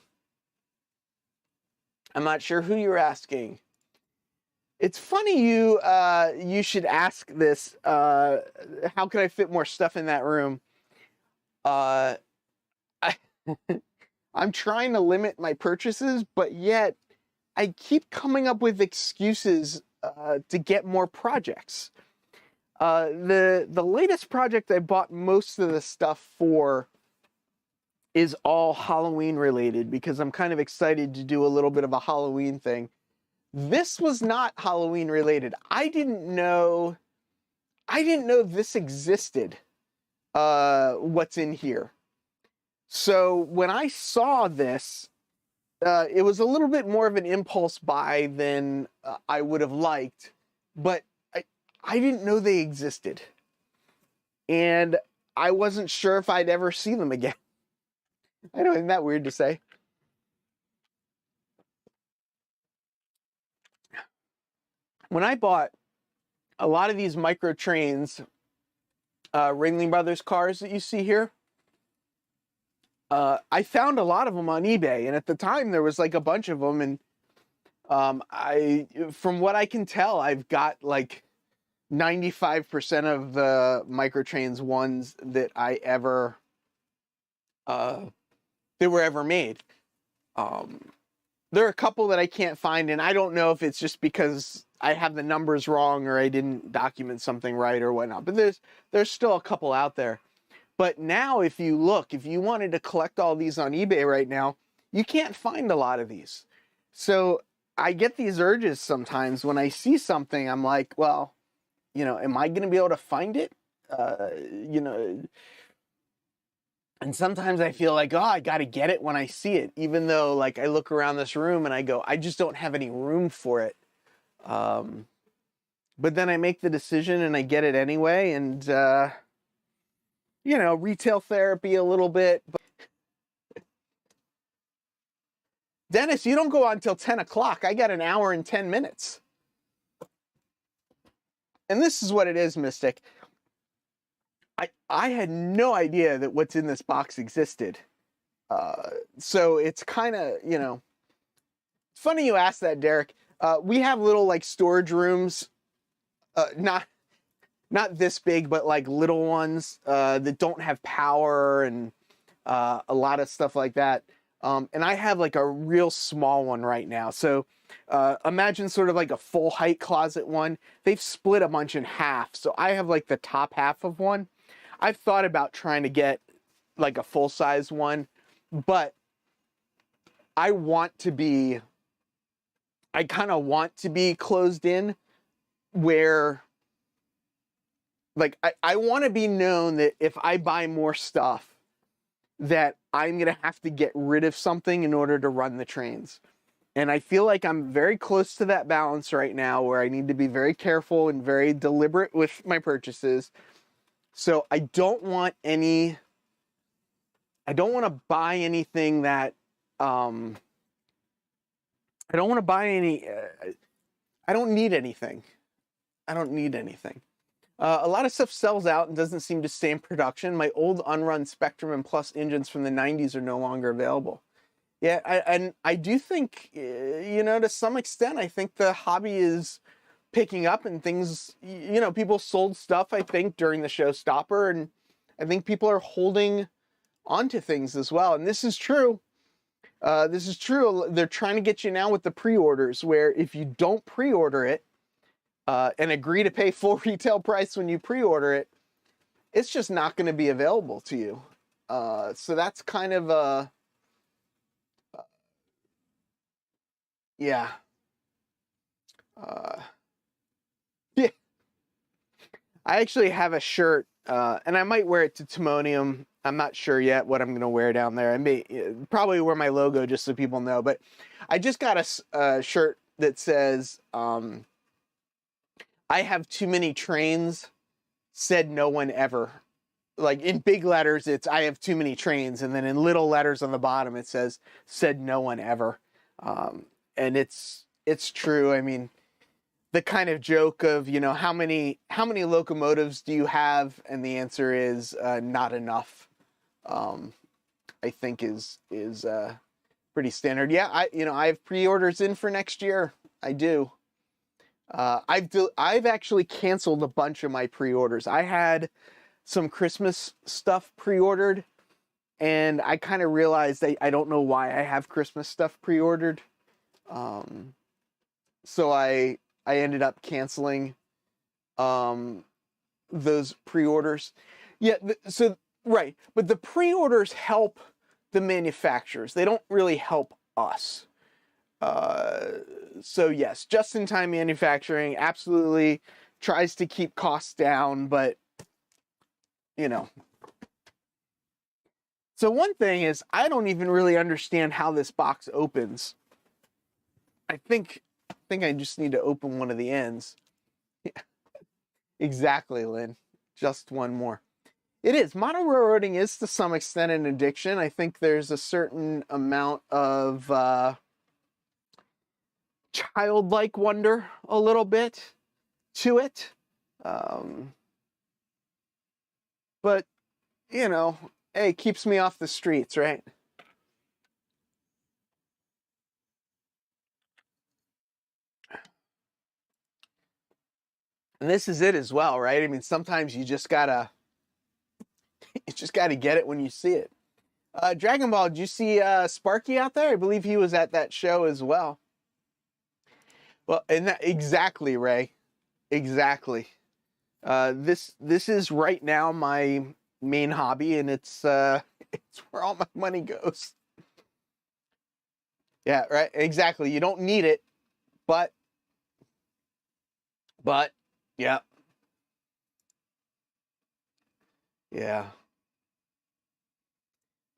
S2: I'm not sure who you're asking. It's funny you should ask this. How can I fit more stuff in that room? I'm trying to limit my purchases, but yet I keep coming up with excuses to get more projects. The latest project I bought most of the stuff for is all Halloween related because I'm kind of excited to do a little bit of a Halloween thing. This was not Halloween related. I didn't know this existed, what's in here. So when I saw this, it was a little bit more of an impulse buy than I would have liked, but I didn't know they existed. And I wasn't sure if I'd ever see them again. I know, isn't that weird to say? When I bought a lot of these micro trains, Ringling Brothers cars that you see here, I found a lot of them on eBay, and at the time there was like a bunch of them, and from what I can tell, I've got like 95% of the microtrains ones that I ever that were ever made. There are a couple that I can't find, and I don't know if it's just because I have the numbers wrong or I didn't document something right or whatnot, but there's still a couple out there. But now if you wanted to collect all these on eBay right now, you can't find a lot of these. So I get these urges sometimes when I see something, I'm like, well, am I going to be able to find it? And sometimes I feel like, oh, I got to get it when I see it, even though like I look around this room and I go, I just don't have any room for it. But then I make the decision and I get it anyway. And, retail therapy a little bit. But Dennis, you don't go on until 10 o'clock. I got an hour and 10 minutes. And this is what it is, Mystic. I had no idea that what's in this box existed. So it's kind of, it's funny you asked that, Derek. We have little like storage rooms, not this big, but like little ones that don't have power and a lot of stuff like that. And I have like a real small one right now. So imagine sort of like a full height closet one. They've split a bunch in half. So I have like the top half of one. I've thought about trying to get like a full size one, but I kind of want to be closed in where like I want to be known that if I buy more stuff that I'm going to have to get rid of something in order to run the trains. And I feel like I'm very close to that balance right now where I need to be very careful and very deliberate with my purchases. So I don't want to buy anything that, I don't want to buy any, I don't need anything. I don't need anything. A lot of stuff sells out and doesn't seem to stay in production. My old unrun Spectrum and Plus engines from the 90s are no longer available. Yeah, and I do think, to some extent, I think the hobby is picking up and things, people sold stuff, I think, during the showstopper, and I think people are holding onto things as well. And this is true. They're trying to get you now with the pre-orders, where if you don't pre-order it, and agree to pay full retail price when you pre-order it, it's just not going to be available to you. So that's kind of yeah. Yeah. I actually have a shirt, and I might wear it to Timonium. I'm not sure yet what I'm going to wear down there. I may probably wear my logo just so people know, but I just got a shirt that says, I have too many trains, said no one ever. Like in big letters, it's I have too many trains. And then in little letters on the bottom, it says, said no one ever. And it's true. I mean, the kind of joke of, how many locomotives do you have? And the answer is not enough. I think is pretty standard. Yeah, I have pre-orders in for next year. I do. I've actually canceled a bunch of my pre-orders. I had some Christmas stuff pre-ordered, and I kind of realized I don't know why I have Christmas stuff pre-ordered. So I ended up canceling those pre-orders. Yeah, right, but the pre-orders help the manufacturers. They don't really help us. So yes, just-in-time manufacturing absolutely tries to keep costs down, but So one thing is, I don't even really understand how this box opens. I think I just need to open one of the ends. Yeah. Exactly, Lynn. Just one more. It is. Model railroading is to some extent an addiction. I think there's a certain amount of childlike wonder a little bit to it. But, hey, it keeps me off the streets, right? And this is it as well, right? I mean, sometimes you just gotta get it when you see it. Dragon Ball, did you see Sparky out there? I believe he was at that show as well. Well, and exactly, Ray. Exactly. This is right now my main hobby, and it's where all my money goes. Yeah, right. Exactly. You don't need it, but yeah. Yeah.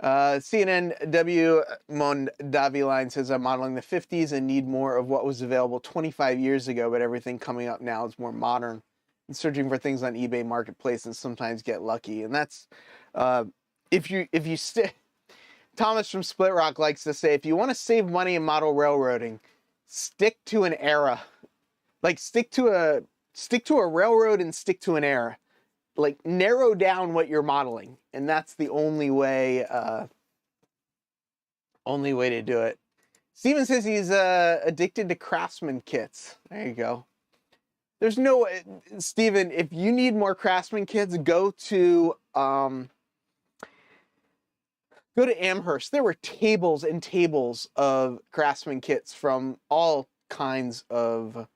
S2: CNNW Mondavi line says, I'm modeling the 50s and need more of what was available 25 years ago, but everything coming up now is more modern. And searching for things on eBay Marketplace and sometimes get lucky. And that's, if you Thomas from Split Rock likes to say, if you want to save money in model railroading, stick to an era. Like stick to a railroad and stick to an era. Like narrow down what you're modeling, and that's the only way to do it. Steven says he's addicted to Craftsman kits. There you go. There's no Steven, if you need more Craftsman kits, go to Go to Amherst. There were tables and tables of Craftsman kits from all kinds of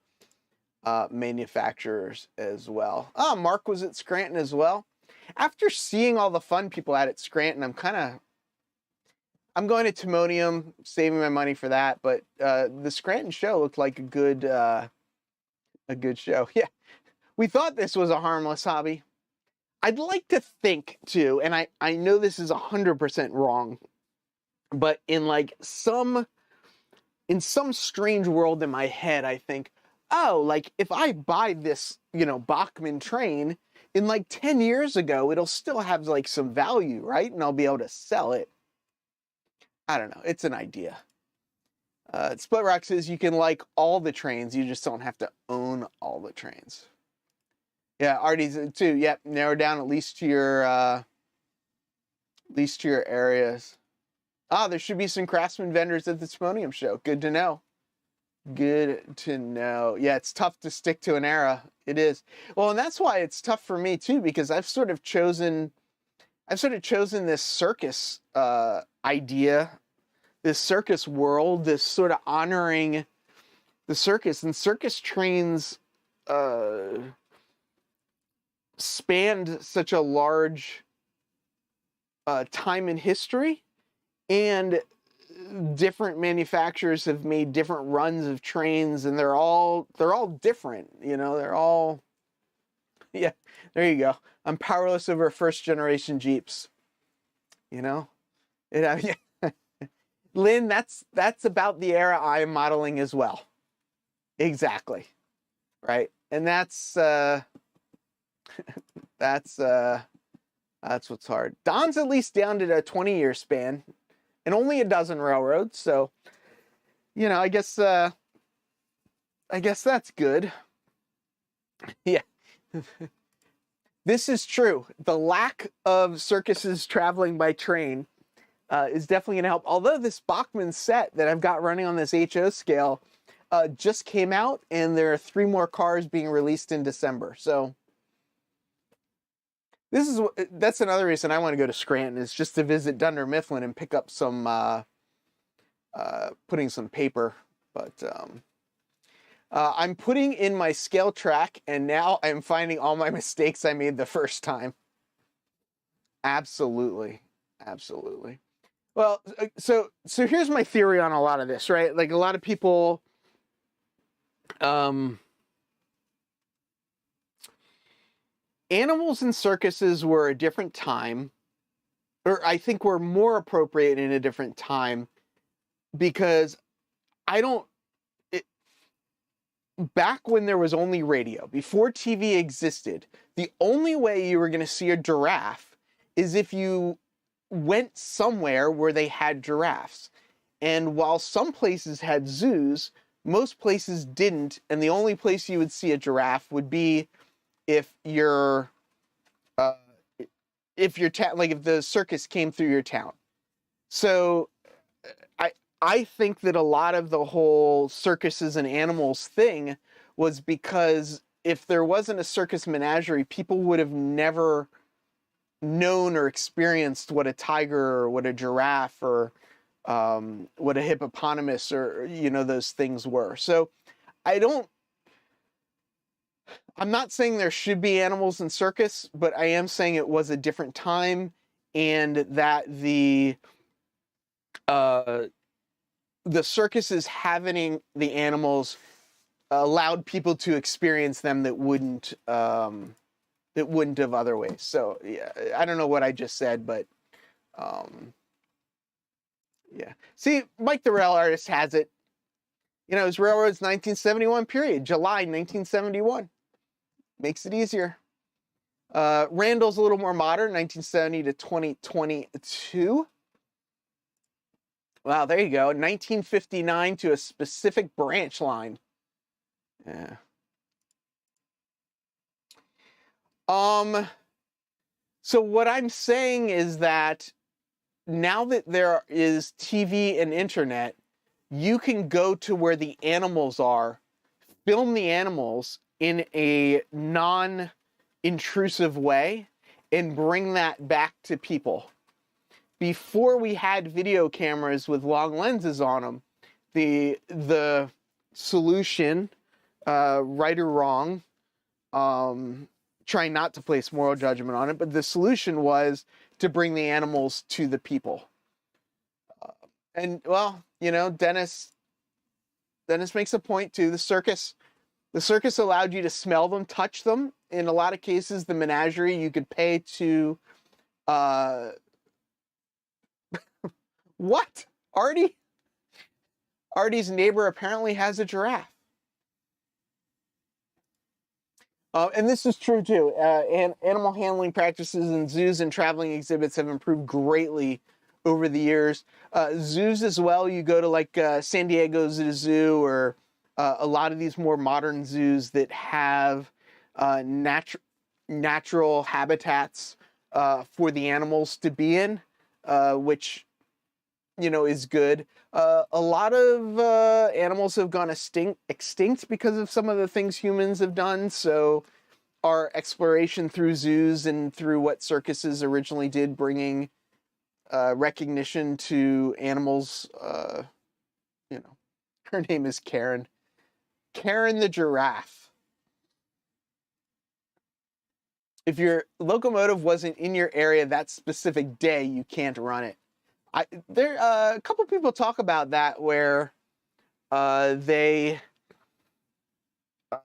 S2: manufacturers as well. Mark was at Scranton as well. After seeing all the fun people had at Scranton, I'm going to Timonium, saving my money for that. But the Scranton show looked like a good show. Yeah, we thought this was a harmless hobby. I'd like to think too, and I know this is 100% wrong, but in some strange world in my head, I think, oh, like if I buy this, Bachmann train in 10 years ago, it'll still have some value, right? And I'll be able to sell it. I don't know. It's an idea. Split Rock says you can like all the trains, you just don't have to own all the trains. Yeah, Artie's too. Yep, narrow down at least to your areas. There should be some Craftsman vendors at the Timonium show. Good to know. Good to know. Yeah, it's tough to stick to an era. It is. Well, and that's why it's tough for me too, because I've sort of chosen this circus idea, this circus world, this sort of honoring the circus, and circus trains spanned such a large time in history, and different manufacturers have made different runs of trains, and they're all different, they're all, yeah, there you go. I'm powerless over first generation Jeeps, yeah. Lynn, that's about the era I'm modeling as well. Exactly. Right. And that's what's hard. Don's at least down to a 20-year span and only a dozen railroads. So, I guess that's good. Yeah. This is true. The lack of circuses traveling by train is definitely going to help. Although this Bachmann set that I've got running on this HO scale just came out, and there are 3 more cars being released in December. So that's another reason I want to go to Scranton, is just to visit Dunder Mifflin and pick up some putting some paper. But I'm putting in my scale track, and now I'm finding all my mistakes I made the first time. Absolutely. Well, so here's my theory on a lot of this, right? Like, a lot of people animals in circuses were a different time, or I think were more appropriate in a different time, because back when there was only radio, before TV existed, the only way you were going to see a giraffe is if you went somewhere where they had giraffes. And while some places had zoos, most places didn't, and the only place you would see a giraffe would be if your town, if the circus came through your town. So I think that a lot of the whole circuses and animals thing was because if there wasn't a circus menagerie, people would have never known or experienced what a tiger or what a giraffe or what a hippopotamus or those things were. So I'm not saying there should be animals in circus, but I am saying it was a different time, and that the circuses having the animals allowed people to experience them that wouldn't have other ways. So yeah, I don't know what I just said, but yeah. See, Mike the Rail Artist has it. His railroad's 1971 period, July 1971. Makes it easier. Randall's a little more modern, 1970 to 2022. Wow, there you go. 1959 to a specific branch line. Yeah. So what I'm saying is that now that there is TV and internet, you can go to where the animals are, film the animals in a non-intrusive way, and bring that back to people. before we had video cameras with long lenses on them, the solution, right or wrong, trying not to place moral judgment on it, but the solution was to bring the animals to the people. And well, you know, Dennis makes a point too. The circus allowed you to smell them, touch them. In a lot of cases, the menagerie, you could pay to what? Artie's neighbor apparently has a giraffe. And this is true too. And animal handling practices in zoos and traveling exhibits have improved greatly over the years. Zoos as well, you go to like San Diego Zoo or a lot of these more modern zoos that have natural habitats for the animals to be in, which, you know, is good. A lot of animals have gone extinct because of some of the things humans have done. So our exploration through zoos and through what circuses originally did, bringing recognition to animals. You know, her name is Karen. Karen the giraffe. If your locomotive wasn't in your area that specific day, you can't run it. A couple people talk about that where they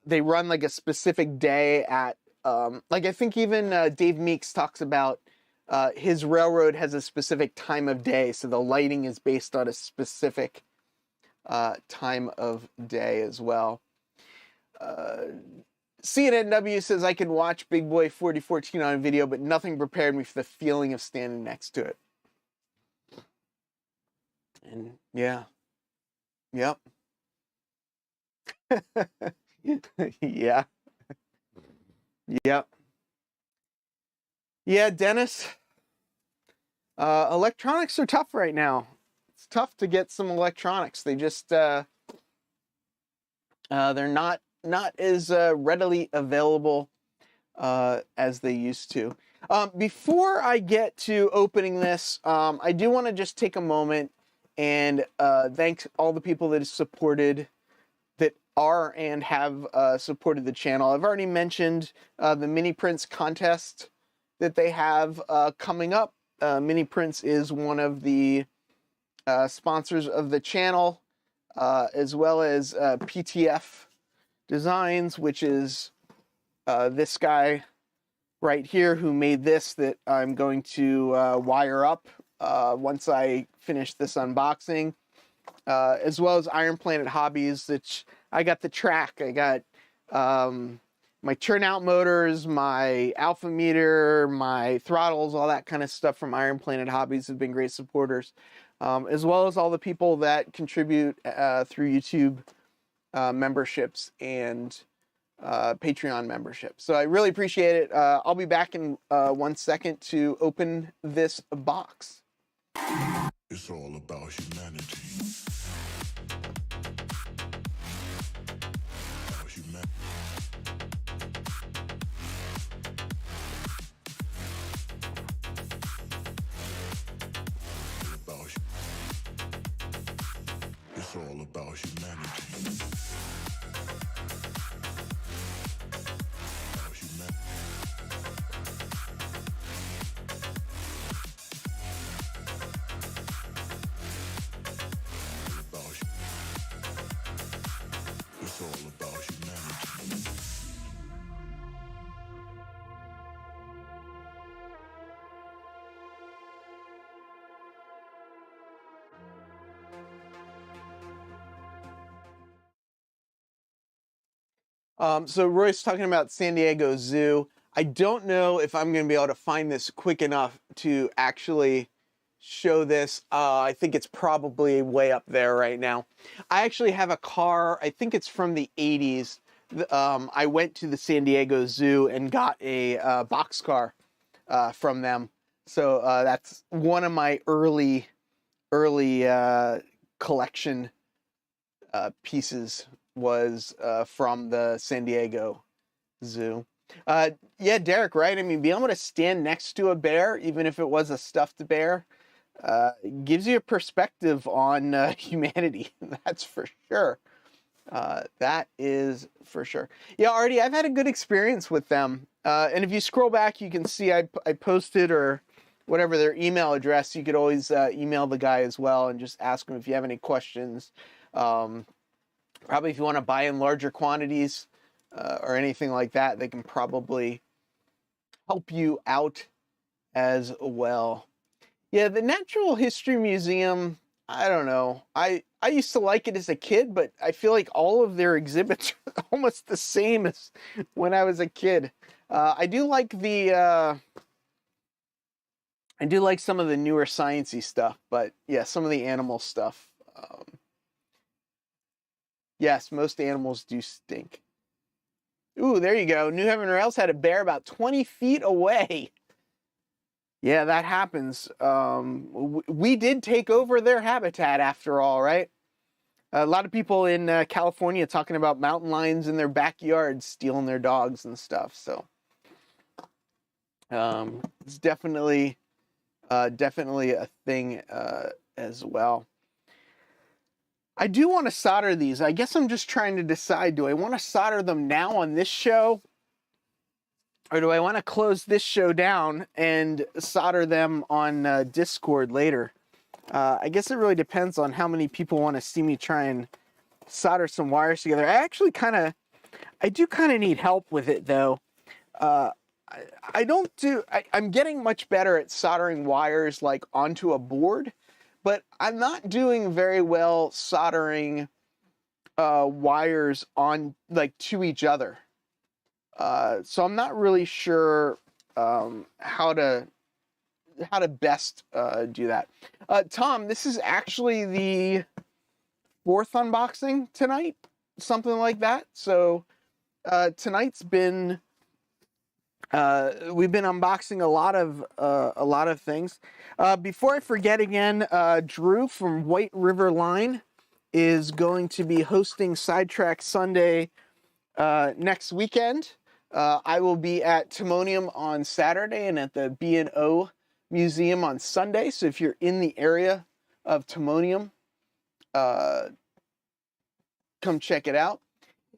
S2: run like a specific day at like I think even Dave Meeks talks about his railroad has a specific time of day, so the lighting is based on a specific time of day as well. CNNW says I can watch Big Boy 4014 on video, but nothing prepared me for the feeling of standing next to it. And yeah. Yep. Yeah. Yep. Yeah, Dennis. Electronics are tough right now. It's tough to get some electronics. They just they're not as readily available as they used to. Before I get to opening this, I do want to just take a moment and thank all the people that are and have supported the channel. I've already mentioned the mini prints contest that they have coming up. Mini Prints is one of the sponsors of the channel, as well as PTF Designs, which is this guy right here who made this that I'm going to wire up once I finish this unboxing, as well as Iron Planet Hobbies, which I got the track. I got my turnout motors, my alpha meter, my throttles, all that kind of stuff from Iron Planet Hobbies have been great supporters, as well as all the people that contribute through YouTube memberships and Patreon memberships. So I really appreciate it. I'll be back in 1 second to open this box.
S1: It's all about humanity. About humanity. It's all about humanity. About humanity. It's all about humanity.
S2: So Roy's talking about San Diego Zoo. I don't know if I'm going to be able to find this quick enough to actually show this. I think it's probably way up there right now. I actually have a car, I think it's from the 80s. I went to the San Diego Zoo and got a boxcar from them. So that's one of my early collection pieces was from the San Diego Zoo. Yeah, Derek, right? I mean, being able to stand next to a bear, even if it was a stuffed bear, gives you a perspective on humanity. That's for sure. That is for sure. Yeah, Artie, I've had a good experience with them. And if you scroll back, you can see I posted, or whatever their email address. You could always email the guy as well and just ask him if you have any questions. Probably if you want to buy in larger quantities or anything like that, they can probably help you out as well. Yeah, the Natural History Museum, I don't know. I used to like it as a kid, but I feel like all of their exhibits are almost the same as when I was a kid. I do like some of the newer sciencey stuff, but yeah, some of the animal stuff. Yes, most animals do stink. Ooh, there you go. New Heaven Rails had a bear about 20 feet away. Yeah, that happens. We did take over their habitat after all, right? A lot of people in California talking about mountain lions in their backyards stealing their dogs and stuff. So it's definitely a thing as well. I do want to solder these. I guess I'm just trying to decide, do I want to solder them now on this show? Or do I want to close this show down and solder them on Discord later? I guess it really depends on how many people want to see me try and solder some wires together. I do kind of need help with it though. I'm getting much better at soldering wires like onto a board, but I'm not doing very well soldering wires on like to each other. So I'm not really sure how to best do that. Tom, this is actually the 4th unboxing tonight, something like that. So tonight's been we've been unboxing a lot of things. Before I forget again, Drew from White River Line is going to be hosting Sidetrack Sunday next weekend. I will be at Timonium on Saturday and at the B&O Museum on Sunday. So if you're in the area of Timonium, come check it out.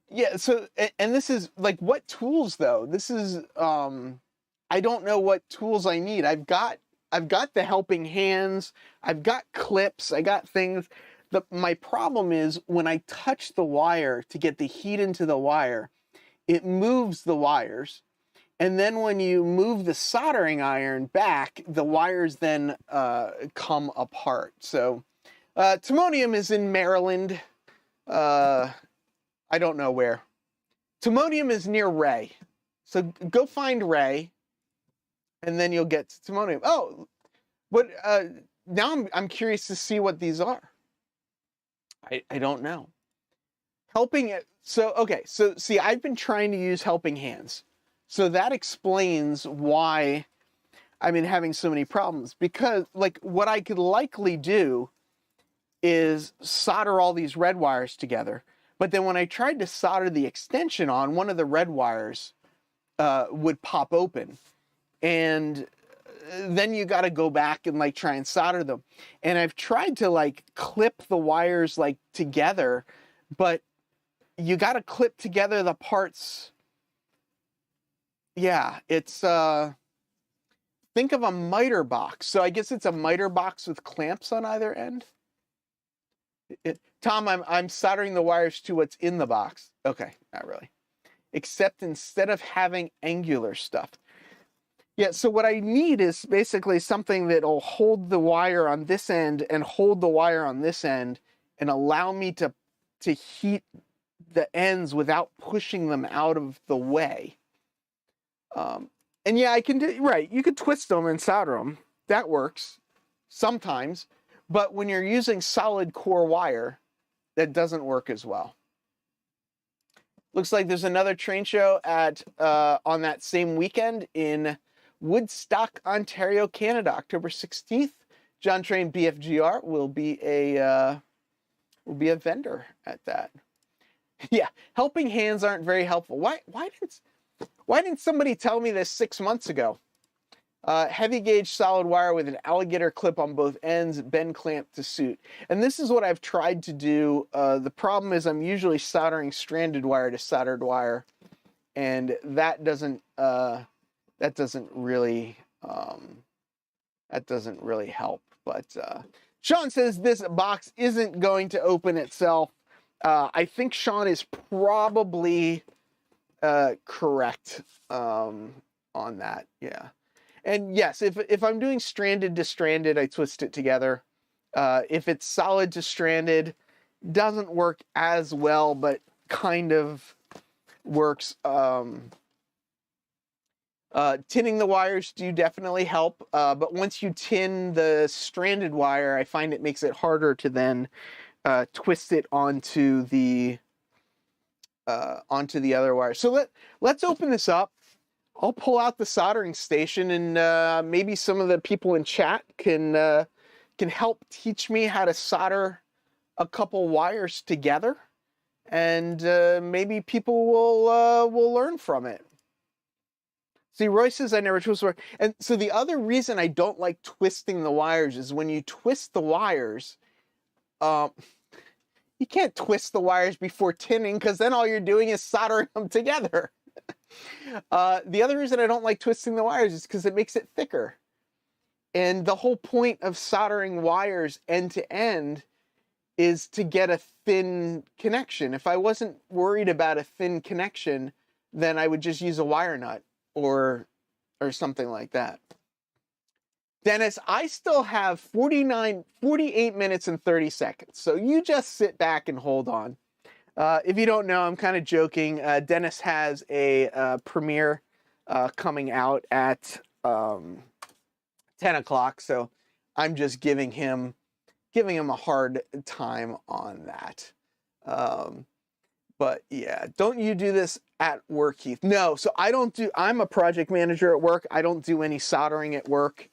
S2: Yeah, so, and this is like, what tools though? This is, I don't know what tools I need. I've got the helping hands, I've got clips, I got things. My problem is when I touch the wire to get the heat into the wire, it moves the wires. And then when you move the soldering iron back, the wires then come apart. So Timonium is in Maryland. I don't know where. Timonium is near Ray. So go find Ray, and then you'll get to Timonium. Oh, but now I'm curious to see what these are. I don't know. Helping it. So, okay. So see, I've been trying to use helping hands. So that explains why I've been having so many problems, because like what I could likely do is solder all these red wires together. But then when I tried to solder the extension on, one of the red wires would pop open. And then you got to go back and like try and solder them. And I've tried to like clip the wires like together, but you got to clip together the parts. Yeah, it's think of a miter box. So I guess it's a miter box with clamps on either end. Tom, I'm soldering the wires to what's in the box. Okay, not really. Except instead of having angular stuff. Yeah, so what I need is basically something that'll hold the wire on this end and hold the wire on this end and allow me to heat the ends without pushing them out of the way. And yeah, I can do, right, you could twist them and solder them. That works sometimes. But when you're using solid core wire, that doesn't work as well. Looks like there's another train show at on that same weekend in Woodstock, Ontario, Canada, October 16th. John Train BFGR will be a vendor at that. Yeah, helping hands aren't very helpful. Why didn't somebody tell me this 6 months ago? Heavy gauge solid wire with an alligator clip on both ends, bend clamp to suit. And this is what I've tried to do. The problem is I'm usually soldering stranded wire to soldered wire, and that doesn't really help. But Sean says this box isn't going to open itself. I think Sean is probably correct on that. Yeah. And yes, if I'm doing stranded to stranded, I twist it together. If it's solid to stranded, doesn't work as well, but kind of works. Tinning the wires do definitely help, but once you tin the stranded wire, I find it makes it harder to then twist it onto the other wire. So let's open this up. I'll pull out the soldering station, and maybe some of the people in chat can help teach me how to solder a couple wires together, and maybe people will learn from it. See, Roy says I never twist wire. And so the other reason I don't like twisting the wires is when you twist the wires, you can't twist the wires before tinning, because then all you're doing is soldering them together. The other reason I don't like twisting the wires is because it makes it thicker. And the whole point of soldering wires end to end is to get a thin connection. If I wasn't worried about a thin connection, then I would just use a wire nut or something like that. Dennis, I still have 48 minutes and 30 seconds. So you just sit back and hold on. If you don't know, I'm kind of joking. Dennis has a premiere coming out at 10 o'clock. So I'm just giving him a hard time on that. But yeah, don't you do this at work, Keith? No, so I'm a project manager at work. I don't do any soldering at work.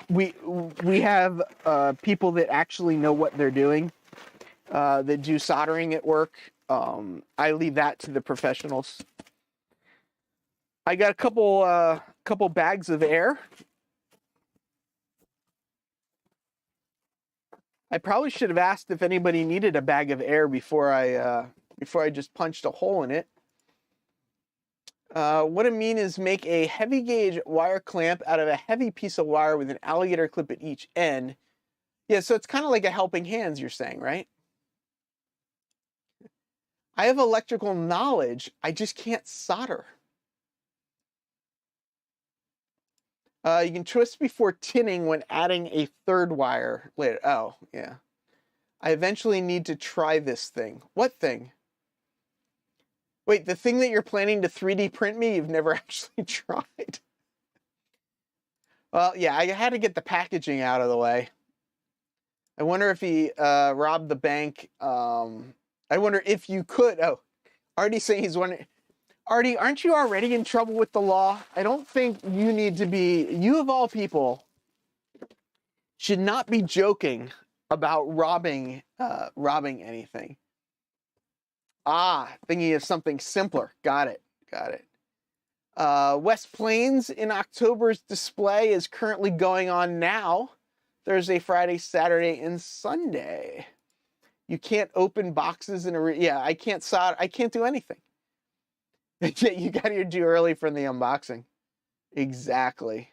S2: We have people that actually know what they're doing, that do soldering at work. I leave that to the professionals. I got a couple bags of air. I probably should have asked if anybody needed a bag of air before I just punched a hole in it. What I mean is make a heavy gauge wire clamp out of a heavy piece of wire with an alligator clip at each end. Yeah, so it's kind of like a helping hands, you're saying, right? I have electrical knowledge, I just can't solder. You can twist before tinning when adding a third wire later. Oh, yeah. I eventually need to try this thing. What thing? Wait, the thing that you're planning to 3D print me, you've never actually tried? Well, yeah, I had to get the packaging out of the way. I wonder if he robbed the bank. I wonder if you could. Oh, Artie's saying he's wondering. Artie, aren't you already in trouble with the law? I don't think you need to be. You of all people should not be joking about robbing anything. Thinking of something simpler. Got it. West Plains in October's display is currently going on now. Thursday, Friday, Saturday, and Sunday. You can't open boxes in a... Yeah, I can't solder. I can't do anything. You got to do early for the unboxing. Exactly.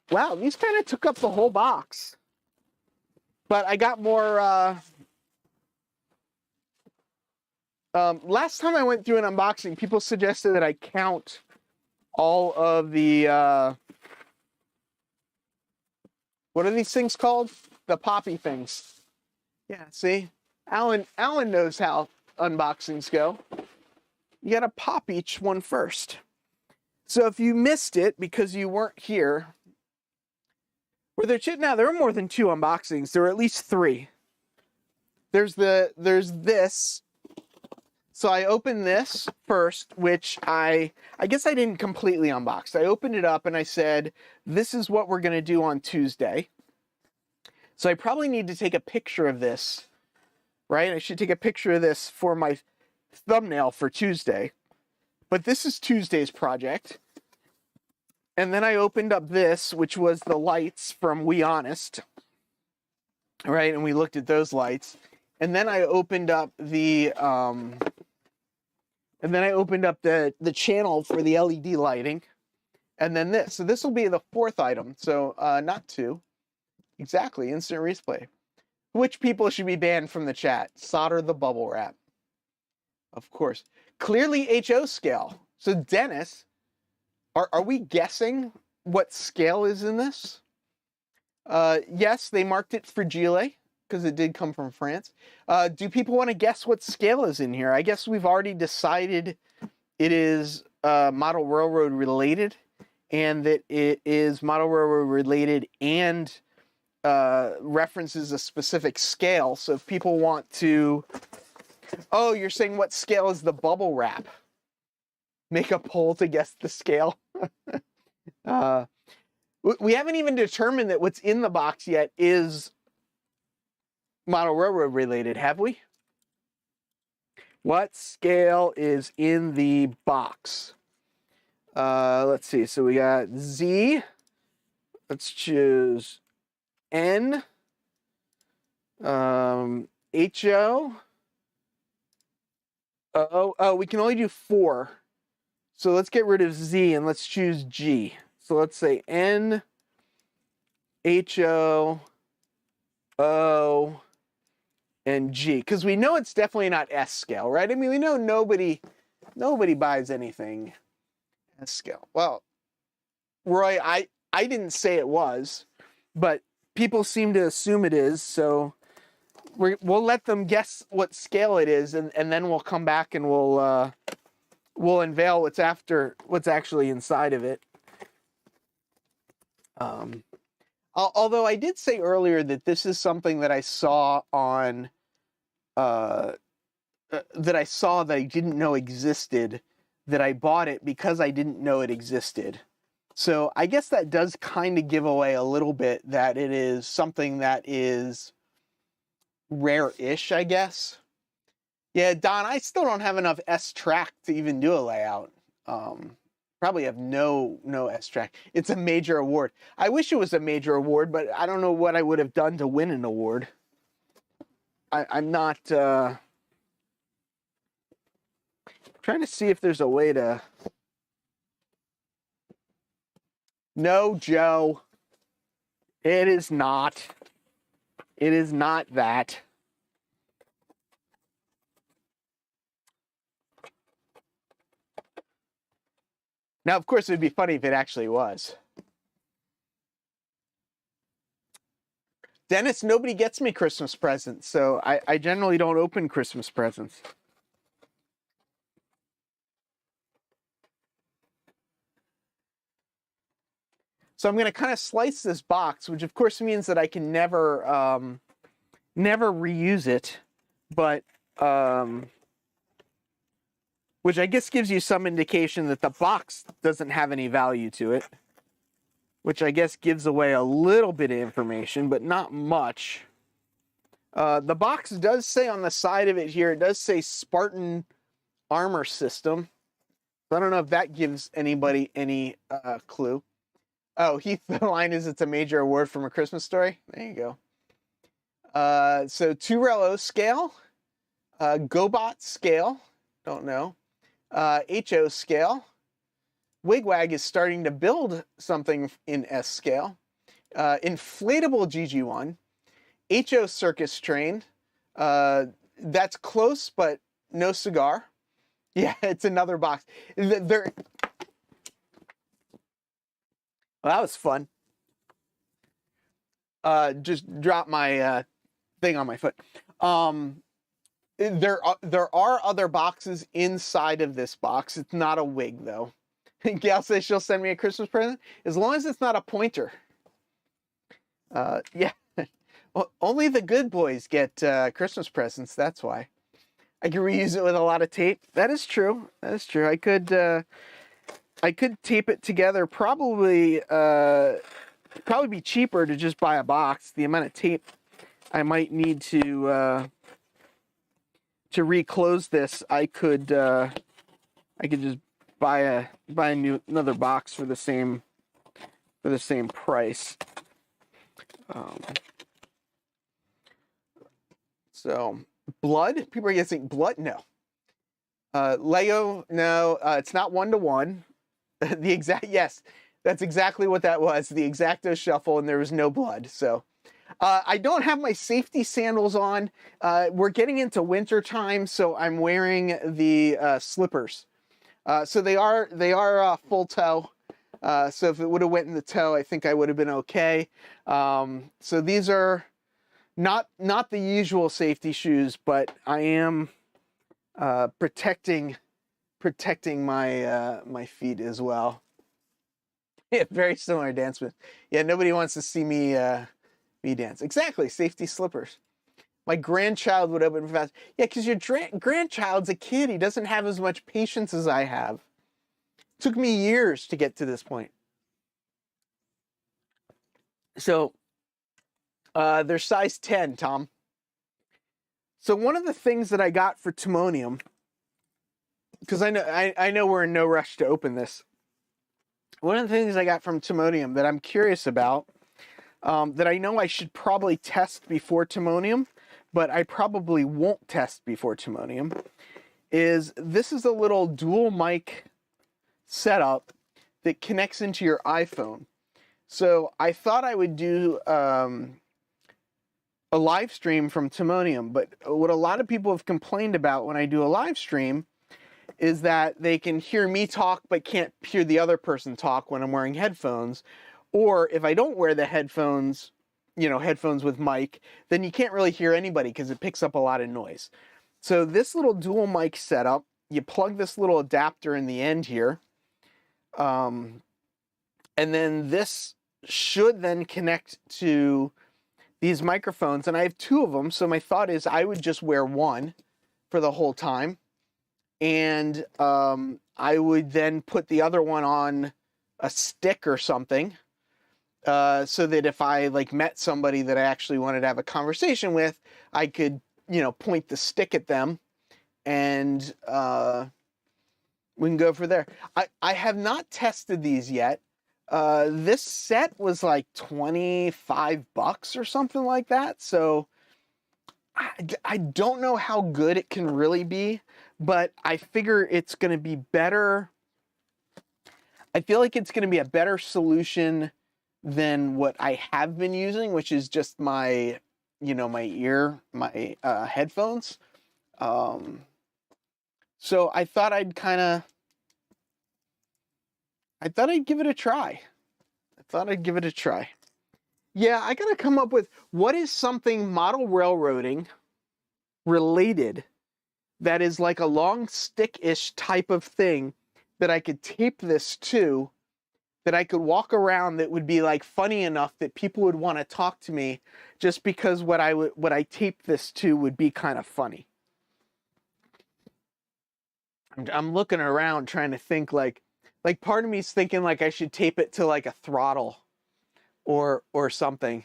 S2: Wow, these kind of took up the whole box. But I got more... last time I went through an unboxing, people suggested that I count all of the... what are these things called? The poppy things. Yeah, see? Alan knows how unboxings go. You got to pop each one first. So if you missed it because you weren't here, now there are more than 2 unboxings. There are at least 3. There's this. So I opened this first, which I guess I didn't completely unbox. I opened it up and I said, this is what we're going to do on Tuesday. So I probably need to take a picture of this, right? I should take a picture of this for my thumbnail for Tuesday. But this is Tuesday's project. And then I opened up this, which was the lights from We Honest. Right, and we looked at those lights. And then I opened up the the channel for the LED lighting. And then this. So this will be the fourth item. So not two. Exactly, instant replay. Which people should be banned from the chat? Solder the bubble wrap. Of course. Clearly HO scale. So Dennis, are we guessing what scale is in this? Yes, they marked it fragile because it did come from France. Do people want to guess what scale is in here? I guess we've already decided it is model railroad related, and that it is model railroad related and references a specific scale. So if people want to, oh, you're saying what scale is the bubble wrap? Make a poll to guess the scale. We haven't even determined that what's in the box yet is model railroad related, have we? What scale is in the box? Let's see. So we got Z. Let's choose N. HO. Oh, we can only do 4. So let's get rid of Z and let's choose G. So let's say N, HO, O, and G. Because we know it's definitely not S scale, right? I mean, we know nobody buys anything S scale. Well, Roy, I didn't say it was, but people seem to assume it is. So we'll let them guess what scale it is, and then we'll come back and we'll unveil what's actually inside of it. Although I did say earlier that this is something that I saw on that I didn't know existed, that I bought it because I didn't know it existed. So I guess that does kind of give away a little bit that it is something that is rare-ish, I guess. Yeah, Don, I still don't have enough S-track to even do a layout. Probably have no S-track. It's a major award. I wish it was a major award, but I don't know what I would have done to win an award. I'm not trying to see if there's a way to... No, Joe. It is not. It is not that. Now, of course, it would be funny if it actually was. Dennis, nobody gets me Christmas presents, so I generally don't open Christmas presents. So I'm going to kind of slice this box, which of course means that I can never reuse it, but which I guess gives you some indication that the box doesn't have any value to it, which I guess gives away a little bit of information, but not much. The box does say on the side of it here, it does say Spartan Armor System. So I don't know if that gives anybody any clue. Oh, Heath, the line is it's a major award from A Christmas Story. There you go. So 2ReLO scale, GoBot scale, don't know. HO scale. Wigwag is starting to build something in S scale. Inflatable GG1. HO circus train. That's close, but no cigar. Yeah, it's another box. Well, that was fun. Just dropped my thing on my foot. There are other boxes inside of this box. It's not a wig, though. Gail says she'll send me a Christmas present as long as it's not a pointer. Yeah. Well, only the good boys get Christmas presents. That's why. I can reuse it with a lot of tape. That is true. That is true. I could tape it together. Probably be cheaper to just buy a box. The amount of tape I might need to to reclose this, I could just buy another box for the same price. So blood, people are guessing blood. No. Lego, no, it's not 1-to-1. The exact, yes, that's exactly what that was. The X-Acto shuffle, and there was no blood. So I don't have my safety sandals on. We're getting into winter time, so I'm wearing the slippers. So they are full toe. So if it would have went in the toe, I think I would have been okay. So these are not the usual safety shoes, but I am protecting my feet as well. Yeah, very similar dance moves. Yeah, nobody wants to see me dance. Exactly, safety slippers. My grandchild would open fast. Yeah, because your grandchild's a kid. He doesn't have as much patience as I have. It took me years to get to this point. So they're size 10, Tom. So one of the things that I got for Timonium, because I know we're in no rush to open this. One of the things I got from Timonium that I'm curious about, that I know I should probably test before Timonium, but I probably won't test before Timonium, is this is a little dual mic setup that connects into your iPhone. So I thought I would do a live stream from Timonium, but what a lot of people have complained about when I do a live stream is that they can hear me talk but can't hear the other person talk when I'm wearing headphones. Or if I don't wear the headphones, headphones with mic, then you can't really hear anybody because it picks up a lot of noise. So this little dual mic setup, you plug this little adapter in the end here. And then this should then connect to these microphones. And I have two of them. So my thought is I would just wear one for the whole time. And I would then put the other one on a stick or something, so that if I met somebody that I actually wanted to have a conversation with, I could, point the stick at them, and we can go from there. I have not tested these yet. This set was like $25 or something like that. So I don't know how good it can really be, but I figure it's going to be better. I feel like it's going to be a better solution than what I have been using, which is just my headphones. So I thought I'd give it a try. Yeah, I gotta come up with what is something model railroading related that is like a long stick-ish type of thing that I could tape this to, that I could walk around, that would be funny enough that people would want to talk to me just because what I taped this to would be kind of funny. I'm looking around trying to think like part of me is thinking I should tape it to a throttle or something.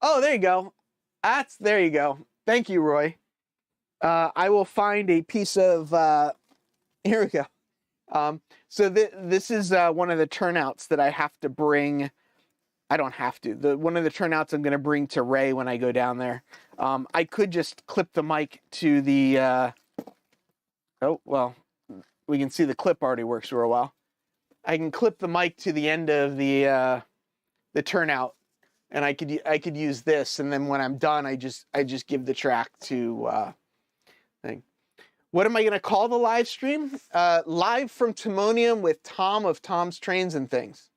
S2: Oh, there you go. There you go. Thank you, Roy. I will find a piece of, here we go. So this is one of the turnouts that I have to bring. I don't have to. One of the turnouts I'm going to bring to Ray when I go down there. I could just clip the mic to the, oh, well, we can see the clip already works real well. I can clip the mic to the end of the turnout, and I could use this, and then when I'm done, I just give the track to thing. What am I going to call the live stream? Live from Timonium with Tom of Tom's Trains and Things.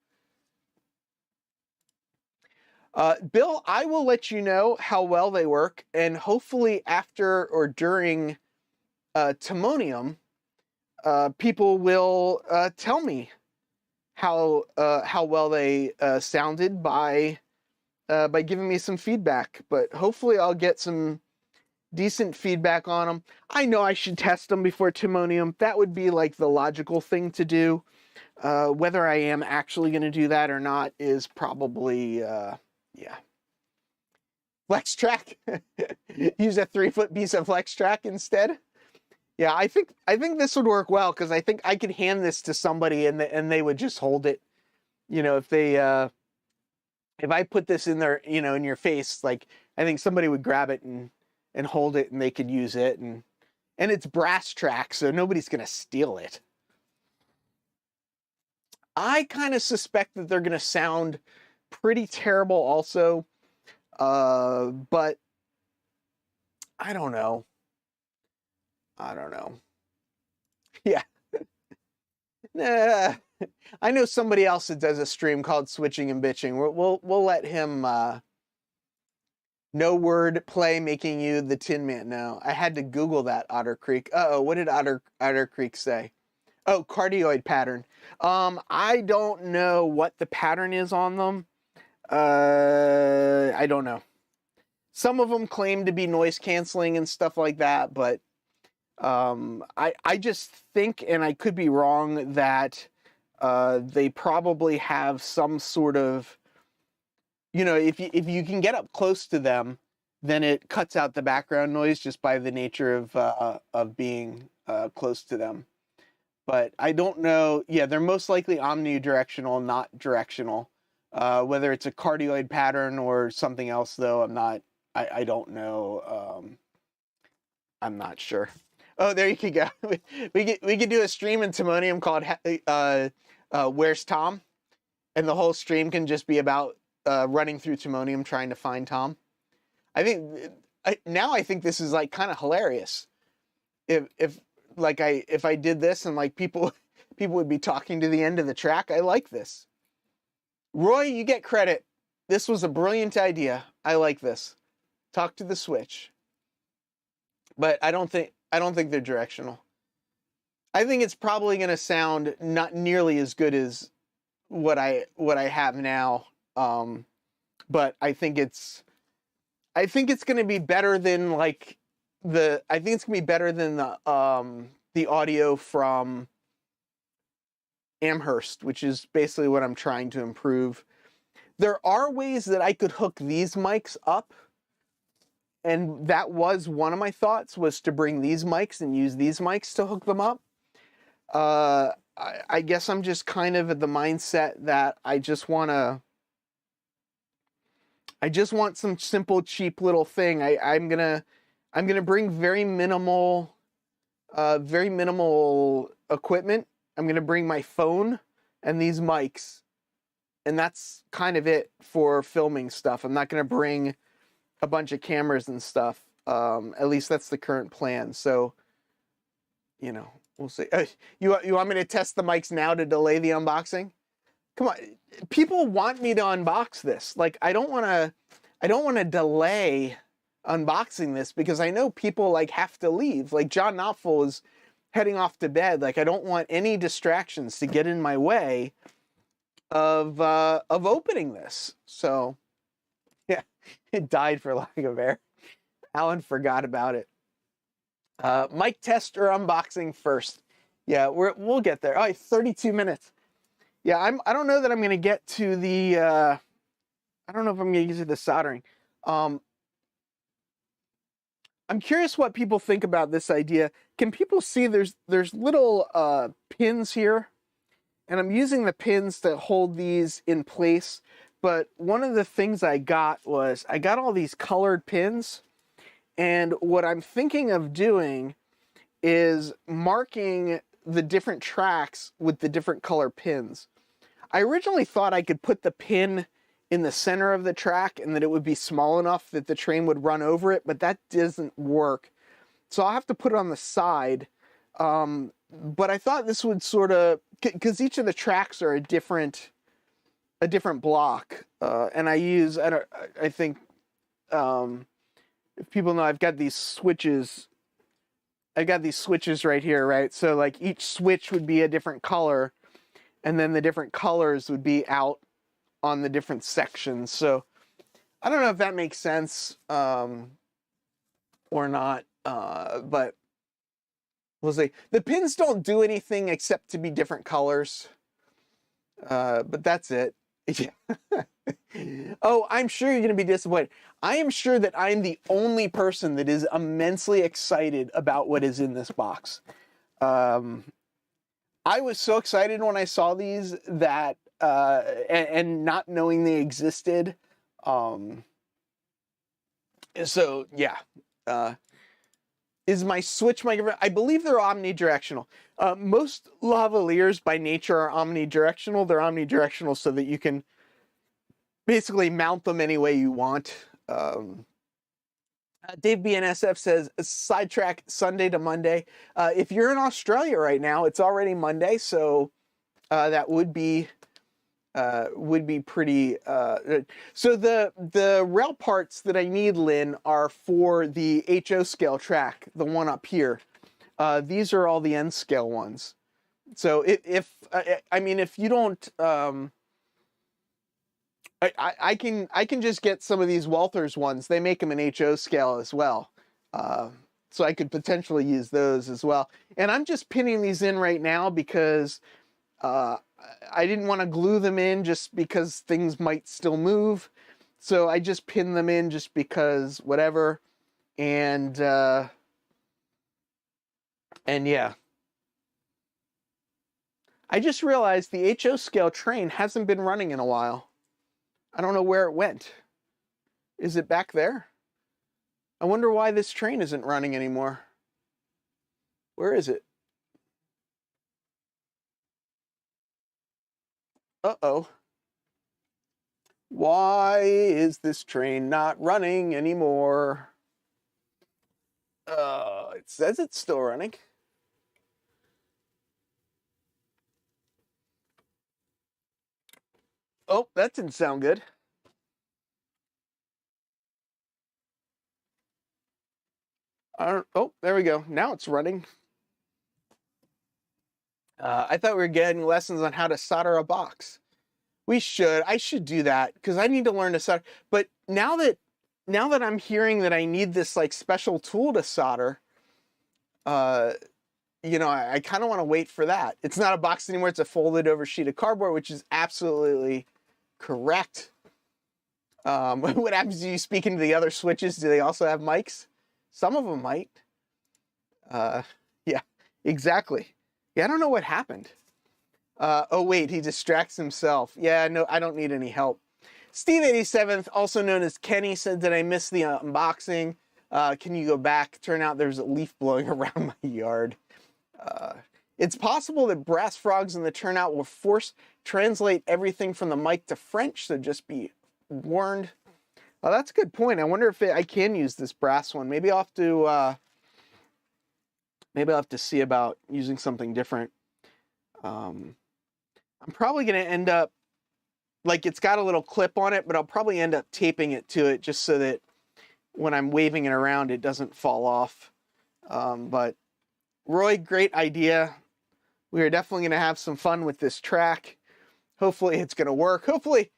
S2: Bill, I will let you know how well they work, and hopefully after or during Timonium, people will tell me how well they sounded by giving me some feedback. But hopefully I'll get some decent feedback on them. I know I should test them before Timonium. That would be the logical thing to do. Whether I am actually going to do that or not is probably, yeah. Flex track. Use a 3-foot piece of flex track instead. Yeah, I think this would work well because I think I could hand this to somebody and they would just hold it. You know, if I put this in their, you know, in your face, like I think somebody would grab it and hold it and they could use it, and it's brass track, so nobody's gonna steal it. I kind of suspect that they're gonna sound pretty terrible also, but I don't know. Yeah. Nah. I know somebody else that does a stream called Switching and Bitching. We'll let him no word play making you the Tin Man. No, I had to Google that, Otter Creek. Uh-oh, what did Otter Creek say? Oh, cardioid pattern. I don't know what the pattern is on them. I don't know. Some of them claim to be noise canceling and stuff like that, but I just think, and I could be wrong, that they probably have some sort of, you know, if you can get up close to them, then it cuts out the background noise just by the nature of being close to them. But I don't know. Yeah, they're most likely omnidirectional, not directional. Whether it's a cardioid pattern or something else, though, I don't know. I'm not sure. Oh, there you can go. We could do a stream in Timonium called Where's Tom? And the whole stream can just be about running through Timonium trying to find Tom. I think this is like kind of hilarious. If I did this and like people would be talking to the end of the track. I like this. Roy, you get credit. This was a brilliant idea. I like this. Talk to the Switch. But I don't think they're directional. I think it's probably going to sound not nearly as good as what I have now. But I think it's going to be better than like the audio from Amherst, which is basically what I'm trying to improve. There are ways that I could hook these mics up. And that was one of my thoughts, was to bring these mics and use these mics to hook them up. I guess I'm just kind of at the mindset that I just want some simple, cheap little thing. I'm gonna bring very minimal equipment. I'm gonna bring my phone and these mics, and that's kind of it for filming stuff. I'm not gonna bring a bunch of cameras and stuff. At least that's the current plan. So, you know, we'll see. You want me to test the mics now to delay the unboxing? Come on, people want me to unbox this. Like, I don't want to delay unboxing this because I know people like have to leave. Like John Knopfel is heading off to bed. Like, I don't want any distractions to get in my way of opening this. So, yeah. It died for lack of air. Alan forgot about it. Mic test or unboxing first. Yeah, we'll get there. Oh, 32 minutes. Yeah, I don't know that I'm gonna get to the I don't know if I'm gonna get to the soldering. I'm curious what people think about this idea. Can people see there's little pins here? And I'm using the pins to hold these in place. But one of the things I got all these colored pins, and what I'm thinking of doing is marking the different tracks with the different color pins. I originally thought I could put the pin in the center of the track and that it would be small enough that the train would run over it, but that doesn't work. So I'll have to put it on the side. But I thought this would sort of, because each of the tracks are a different block, and I think if people know, I've got these switches right here, right? So like each switch would be a different color, and then the different colors would be out on the different sections. So I don't know if that makes sense or not, but we'll see. The pins don't do anything except to be different colors, but that's it. Yeah. Oh, I'm sure you're going to be disappointed. I am sure that I'm the only person that is immensely excited about what is in this box. I was so excited when I saw these that, and not knowing they existed. So yeah, is my Switch microphone, I believe they're omnidirectional. Most lavaliers by nature are omnidirectional. They're omnidirectional so that you can basically mount them any way you want. Dave BNSF says sidetrack Sunday to Monday. If you're in Australia right now, it's already Monday, so that would be pretty. So the rail parts that I need, Lynn, are for the HO scale track, the one up here. These are all the N scale ones. So if you don't, I can just get some of these Walthers ones. They make them in HO scale as well. So I could potentially use those as well. And I'm just pinning these in right now because I didn't want to glue them in just because things might still move. So I just pin them in just because whatever. And yeah. I just realized the HO scale train hasn't been running in a while. I don't know where it went. Is it back there? I wonder why this train isn't running anymore. Where is it? Uh-oh. Why is this train not running anymore? It says it's still running. Oh, that didn't sound good. Oh, there we go. Now it's running. I thought we were getting lessons on how to solder a box. We should. I should do that because I need to learn to solder. But now that I'm hearing that I need this like special tool to solder, I kind of want to wait for that. It's not a box anymore. It's a folded over sheet of cardboard, which is absolutely correct. What happens to you speaking to the other switches? Do they also have mics? Some of them might. Yeah, exactly. Yeah, I don't know what happened. Oh wait, he distracts himself. Yeah, no, I don't need any help. Steve 87th, also known as Kenny, said that I missed the unboxing. Can you go back? Turn out there's a leaf blowing around my yard. It's possible that brass frogs in the turnout will force translate everything from the mic to French, so just be warned. Oh, that's a good point. I wonder if I can use this brass one. Maybe I'll have to see about using something different. I'm probably going to end up, like, it's got a little clip on it, but I'll probably end up taping it to it just so that when I'm waving it around, it doesn't fall off. But Roy, great idea. We are definitely going to have some fun with this track. Hopefully it's going to work. Hopefully,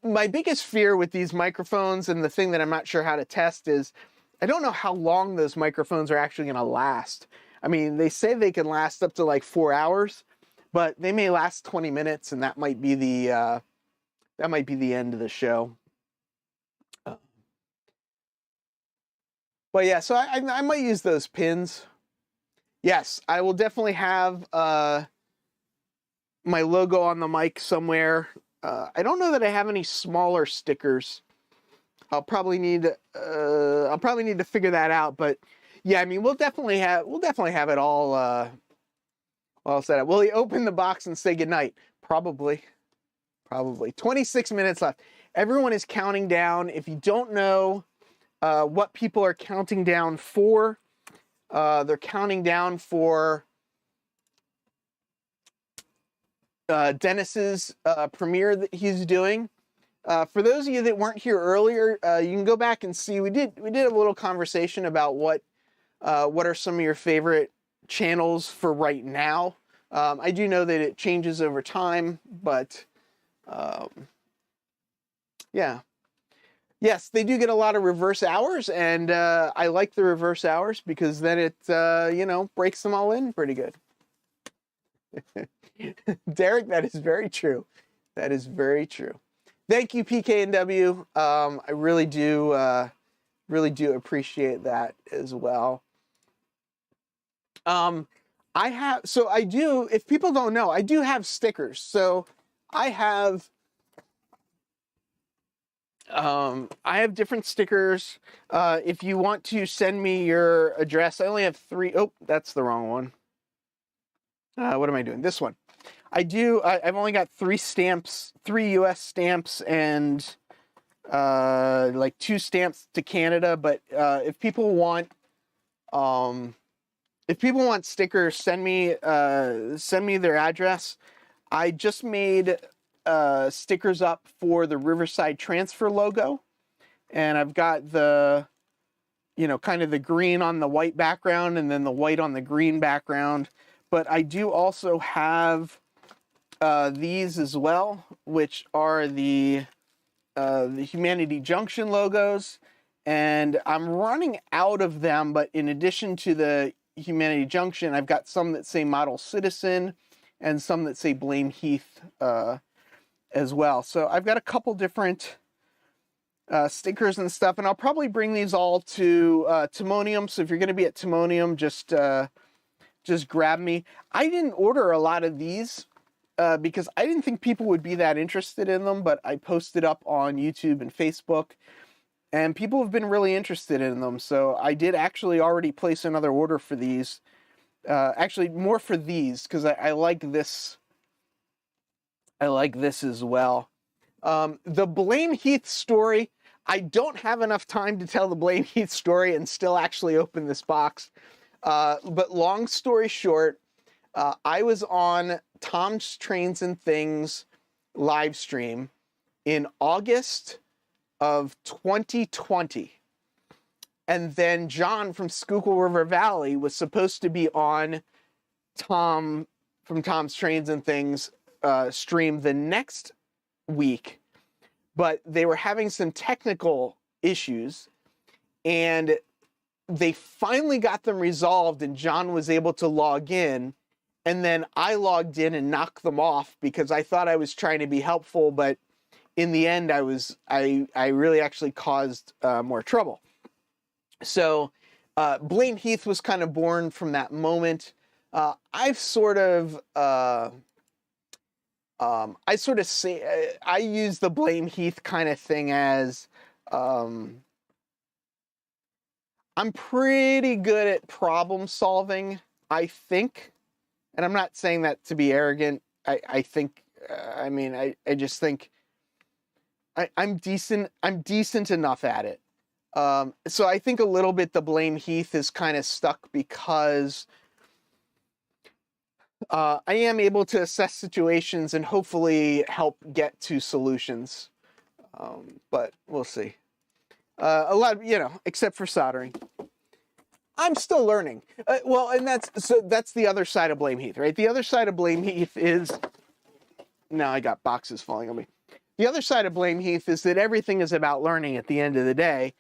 S2: my biggest fear with these microphones and the thing that I'm not sure how to test is I don't know how long those microphones are actually going to last. I mean, they say they can last up to like 4 hours, but they may last 20 minutes, and that might be the end of the show. But yeah, so I might use those pins. Yes, I will definitely have my logo on the mic somewhere. I don't know that I have any smaller stickers. I'll probably need to figure that out. But yeah, I mean, we'll definitely have it all set up. Will he open the box and say goodnight? Probably. 26 minutes left. Everyone is counting down. If you don't know what people are counting down for, they're counting down for Dennis's premiere that he's doing. For those of you that weren't here earlier, you can go back and see we did a little conversation about what are some of your favorite channels for right now. I do know that it changes over time, but yeah. Yes, they do get a lot of reverse hours, and I like the reverse hours because then it breaks them all in pretty good. Derek, that is very true. That is very true. Thank you, PK&W. I really do appreciate that as well. I do, if people don't know, I do have stickers. So I have different stickers. If you want to send me your address, I only have 3. Oh, that's the wrong one. What am I doing? This one. I've only got 3 stamps, 3 US stamps, and like 2 stamps to Canada. But if people want stickers, send me their address. I just made stickers up for the Riverside Transfer logo, and I've got the, kind of the green on the white background and then the white on the green background. But I do also have these as well, which are the Humanity Junction logos, and I'm running out of them. But in addition to the Humanity Junction, I've got some that say Model Citizen and some that say Blame Heath as well. So I've got a couple different stickers and stuff, and I'll probably bring these all to Timonium. So if you're going to be at Timonium, just grab me. I didn't order a lot of these because I didn't think people would be that interested in them, but I posted up on YouTube and Facebook, and people have been really interested in them. So I did actually already place another order for these. Actually, more for these, because I like this. I like this as well. The Blame Heath story, I don't have enough time to tell the Blame Heath story and still actually open this box. But long story short, I was on Tom's Trains and Things live stream in August of 2020. And then John from Schuylkill River Valley was supposed to be on Tom from Tom's Trains and Things stream the next week, but they were having some technical issues, and they finally got them resolved, and John was able to log in, and then I logged in and knocked them off because I thought I was trying to be helpful, but in the end I really actually caused more trouble. So Blame Heath was kind of born from that moment. I sort of say I use the Blame Heath kind of thing as I'm pretty good at problem solving, I think, and I'm not saying that to be arrogant. I think I just think I'm decent enough at it. So I think a little bit the Blame Heath is kind of stuck because I am able to assess situations and hopefully help get to solutions. But we'll see. A lot of, except for soldering. I'm still learning. Well, and that's the other side of Blame Heath, right? The other side of Blame Heath is, now I got boxes falling on me. The other side of Blame Heath is that everything is about learning at the end of the day.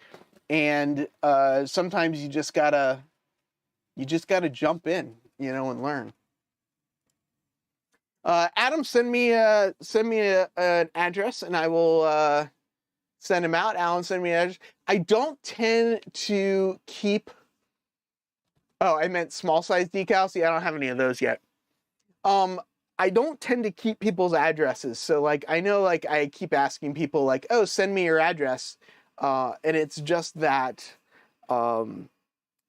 S2: And sometimes you just gotta jump in, and learn. Adam, send me an address and I will send him out. Alan, send me an address. I don't tend to keep. Oh, I meant small size decals. Yeah, I don't have any of those yet. I don't tend to keep people's addresses. So like, I know like I keep asking people like, oh, send me your address. And it's just that I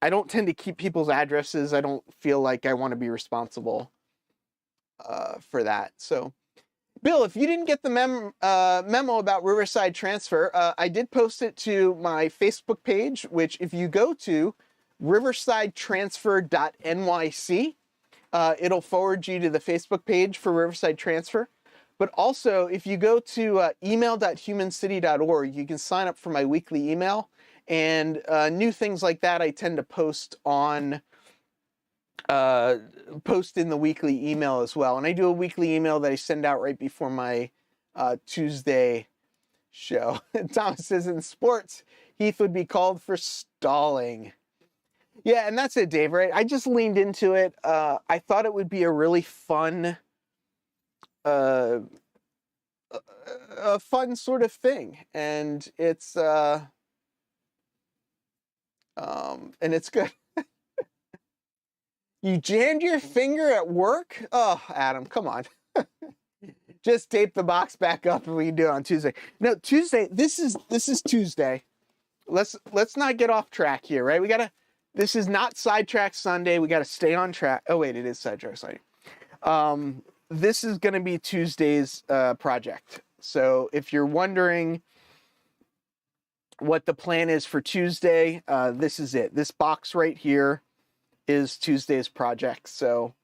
S2: don't tend to keep people's addresses. I don't feel like I want to be responsible for that. So, Bill, if you didn't get the memo about Riverside Transfer, I did post it to my Facebook page, which if you go to riversidetransfer.nyc, it'll forward you to the Facebook page for Riverside Transfer. But also, if you go to email.humancity.org, you can sign up for my weekly email. And new things like that I tend to post in the weekly email as well. And I do a weekly email that I send out right before my Tuesday show. Thomas says, in sports, Heath would be called for stalling. Yeah, and that's it, Dave, right? I just leaned into it. I thought it would be a really fun a fun sort of thing, and it's good. You jammed your finger at work? Oh, Adam, come on. Just tape the box back up and we can do it on Tuesday. No, Tuesday, this is Tuesday. Let's not get off track here, right? This is not Sidetrack Sunday. We gotta stay on track. Oh wait, it is Sidetrack Sunday. This is gonna be Tuesday's project. So if you're wondering what the plan is for Tuesday, this is it. This box right here is Tuesday's project. So,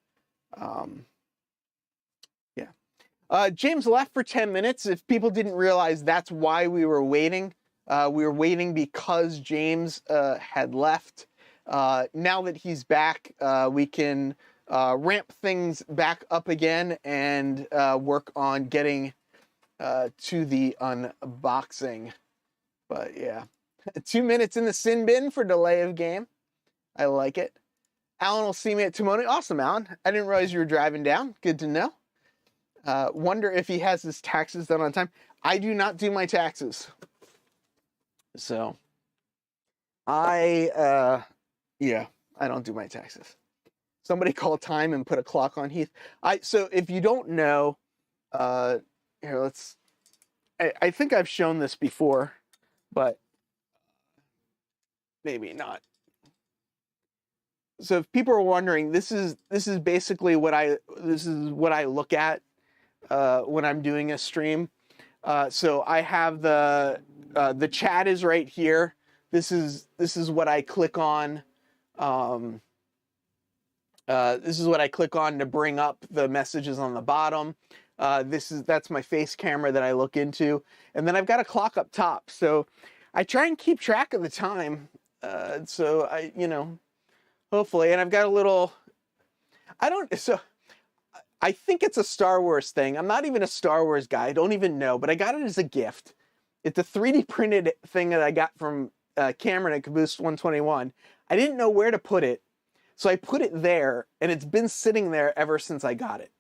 S2: yeah. James left for 10 minutes. If people didn't realize, that's why we were waiting. We were waiting because James had left. Now that he's back, we can ramp things back up again and work on getting to the unboxing. But yeah, 2 minutes in the sin bin for delay of game. I like it. Alan will see me at Timoni. Awesome, Alan. I didn't realize you were driving down. Good to know. Wonder if he has his taxes done on time. I do not do my taxes. So, yeah, I don't do my taxes. Somebody call time and put a clock on Heath. So if you don't know, here, I think I've shown this before, but maybe not. So if people are wondering, this is basically what I look at when I'm doing a stream. So I have the chat is right here. This is what I click on. This is what I click on to bring up the messages on the bottom. That's my face camera that I look into, and then I've got a clock up top. So I try and keep track of the time. So hopefully, and I've got a little. I think it's a Star Wars thing. I'm not even a Star Wars guy. I don't even know, but I got it as a gift. It's a 3D printed thing that I got from Cameron at Caboose 121. I didn't know where to put it, so I put it there, and it's been sitting there ever since I got it.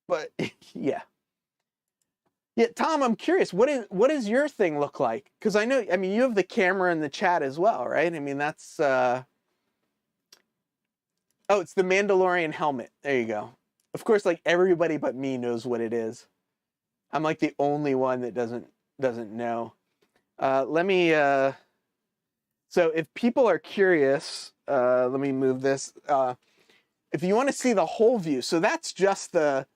S2: But yeah. Yeah, Tom, I'm curious, what does your thing look like? Because I mean, you have the camera and the chat as well, right? I mean, that's oh, it's the Mandalorian helmet. There you go. Of course, like everybody but me knows what it is. I'm like the only one that doesn't know. Let me so if people are curious, let me move this. If you want to see the whole view, so that's just the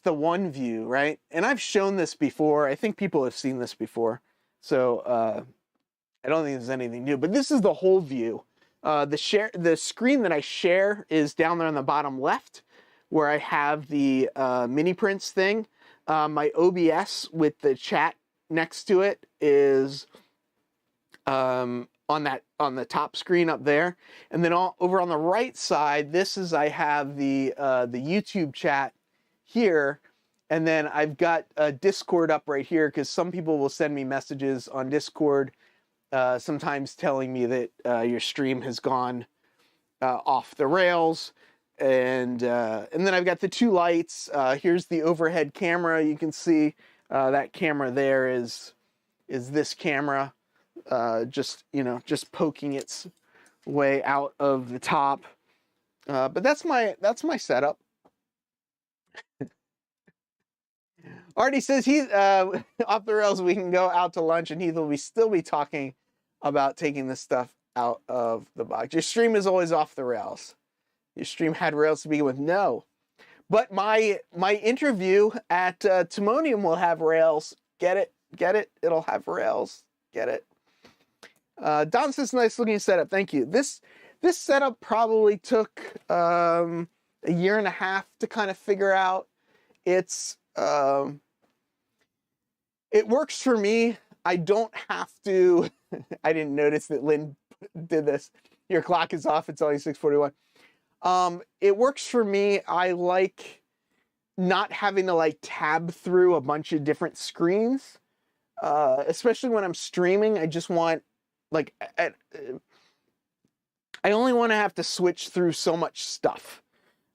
S2: one view, right? And I've shown this before. I think people have seen this before. So I don't think there's anything new, but this is the whole view. The screen that I share is down there on the bottom left, where I have the mini prints thing. My OBS with the chat next to it is on the top screen up there, and then over on the right side, I have the YouTube chat here, and then I've got a Discord up right here because some people will send me messages on Discord, sometimes telling me that your stream has gone off the rails, and then I've got the two lights. Here's the overhead camera. You can see that camera there is this camera, just poking its way out of the top. But that's my setup. Artie says he's off the rails. We can go out to lunch, and he will still be talking about taking this stuff out of the box. Your stream is always off the rails. Your stream had rails to begin with. No, but my interview at Timonium will have rails. Get it? It'll have rails. Get it? Don says nice looking setup. Thank you. This setup probably took a year and a half to kind of figure out. It works for me. I don't have to. I didn't notice that Lynn did this. Your clock is off. It's only 6:41. It works for me. I like not having to tab through a bunch of different screens, especially when I'm streaming. I just want I only want to have to switch through so much stuff.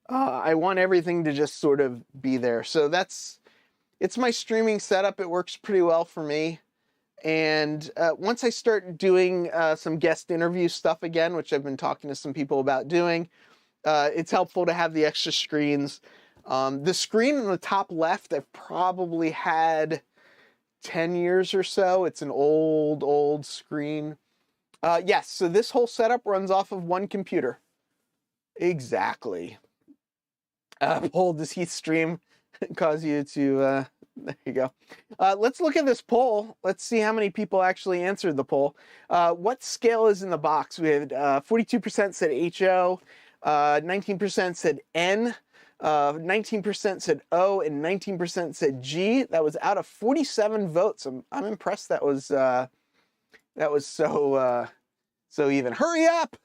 S2: I want everything to just sort of be there. So it's my streaming setup. It works pretty well for me. And once I start doing some guest interview stuff again, which I've been talking to some people about doing, it's helpful to have the extra screens. The screen in the top left, I've probably had 10 years or so. It's an old screen. Yes, so this whole setup runs off of one computer. Exactly. Poll, does heat stream cause you to... there you go. Let's look at this poll. Let's see how many people actually answered the poll. What scale is in the box? We had 42% said HO, 19% said N, 19% said O, and 19% said G. That was out of 47 votes. I'm impressed that was so even. Hurry up!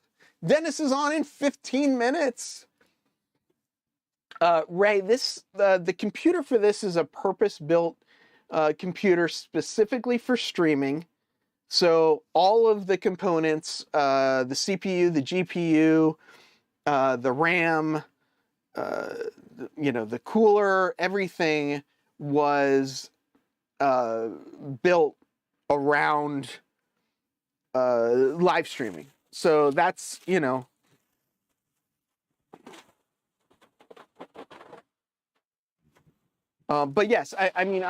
S2: Dennis is on in 15 minutes. Ray, the computer for this is a purpose-built computer specifically for streaming. So all of the components, the CPU, the GPU, the RAM, the cooler, everything was built around live streaming. So that's, but yes, I mean,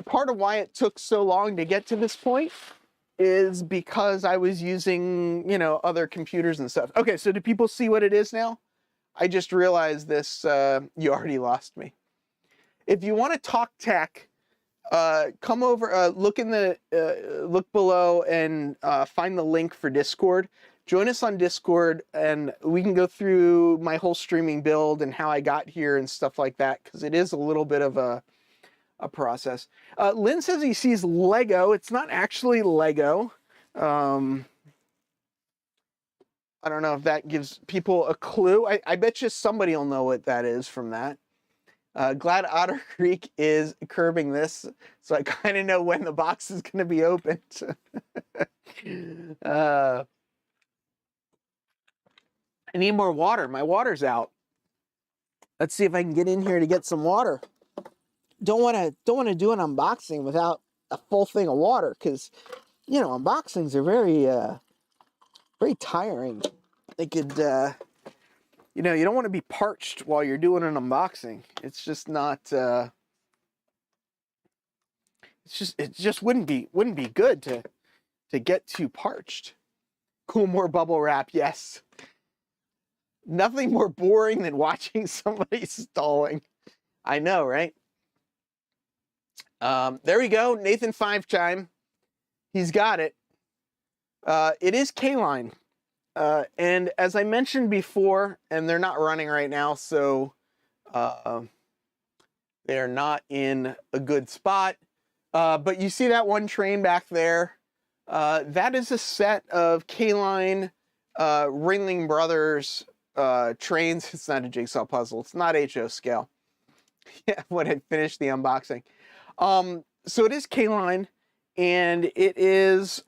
S2: part of why it took so long to get to this point is because I was using, other computers and stuff. Okay, so do people see what it is now? I just realized this, you already lost me. If you want to talk tech, come over, look below and find the link for Discord. Join us on Discord and we can go through my whole streaming build and how I got here and stuff like that, because it is a little bit of a process. Lynn says he sees Lego. It's not actually Lego. I don't know if that gives people a clue. I bet you somebody will know what that is from that. Glad Otter Creek is curbing this, so I kind of know when the box is going to be opened. I need more water. My water's out. Let's see if I can get in here to get some water. Don't want to do an unboxing without a full thing of water, because unboxings are very tiring. They could you don't want to be parched while you're doing an unboxing. It's just not it just wouldn't be good to get too parched. Cool, more bubble wrap, yes. Nothing more boring than watching somebody stalling. I know, right? There we go. Nathan 5-Chime. He's got it. It is K-Line. And as I mentioned before, and they're not running right now, so they're not in a good spot. But you see that one train back there? That is a set of K-Line Ringling Brothers trains. It's not a jigsaw puzzle. It's not HO scale. Yeah, when I finished the unboxing. So it is K-Line, and it is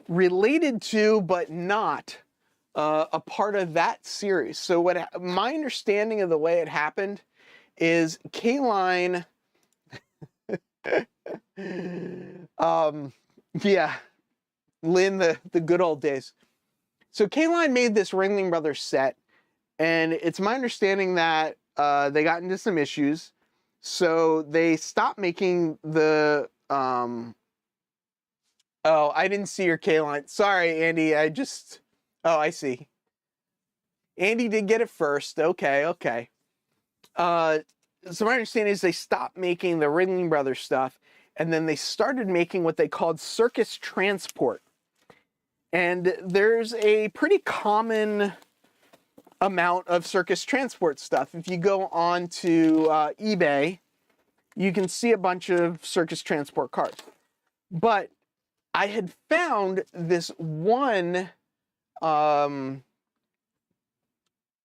S2: related to, but not a part of that series. So my understanding of the way it happened is K-Line, yeah, Lynn, the good old days. So K-Line made this Ringling Brothers set, and it's my understanding that they got into some issues, so they stopped making the oh, I didn't see your K-Line. Sorry, Andy. Oh, I see. Andy did get it first. Okay. So my understanding is they stopped making the Ringling Brothers stuff, and then they started making what they called Circus Transport. And there's a pretty common amount of Circus Transport stuff. If you go on to eBay, you can see a bunch of Circus Transport cars. But I had found this one,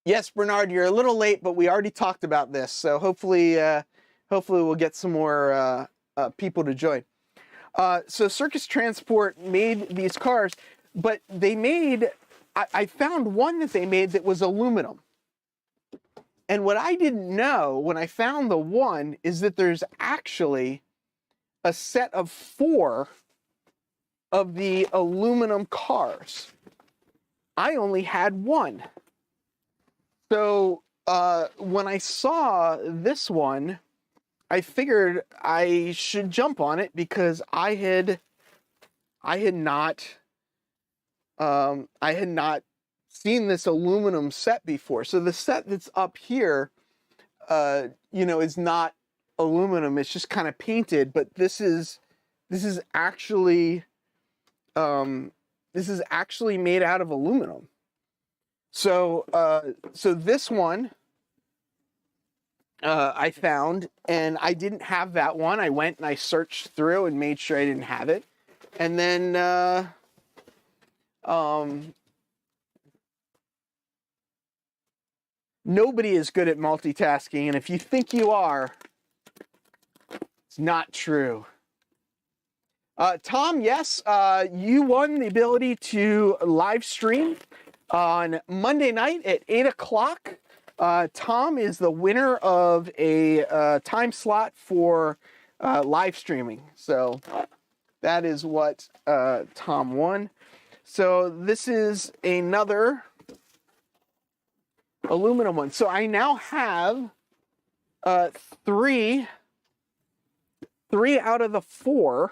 S2: yes, Bernard, you're a little late, but we already talked about this. So hopefully we'll get some more people to join. So Circus Transport made these cars, but they made, I found one that they made that was aluminum. And what I didn't know when I found the one is that there's actually a set of 4 of the aluminum cars. I only had 1. So when I saw this one, I figured I should jump on it because I had not seen this aluminum set before. So the set that's up here, is not aluminum. It's just kind of painted, but this is actually made out of aluminum. So this one I found, and I didn't have that one. I went and I searched through and made sure I didn't have it. And then nobody is good at multitasking, and if you think you are, it's not true. Tom, yes, you won the ability to live stream on Monday night at 8 o'clock. Tom is the winner of a time slot for live streaming. So that is what Tom won. So this is another aluminum one. So I now have three out of the 4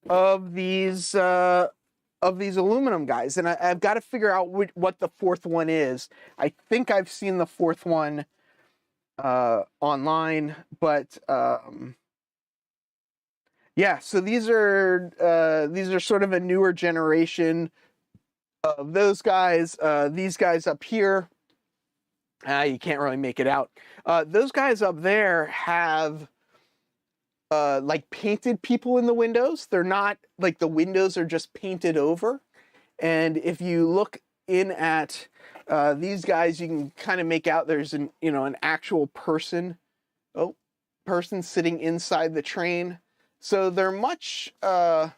S2: of these aluminum guys, and I've got to figure out what the 4th one is. I think I've seen the 4th one online, but yeah. So these are sort of a newer generation of those guys. These guys up here, you can't really make it out. Those guys up there have like painted people in the windows. They're not like, the windows are just painted over. And if you look in at these guys, you can kind of make out there's an actual person sitting inside the train. So they're much yeah.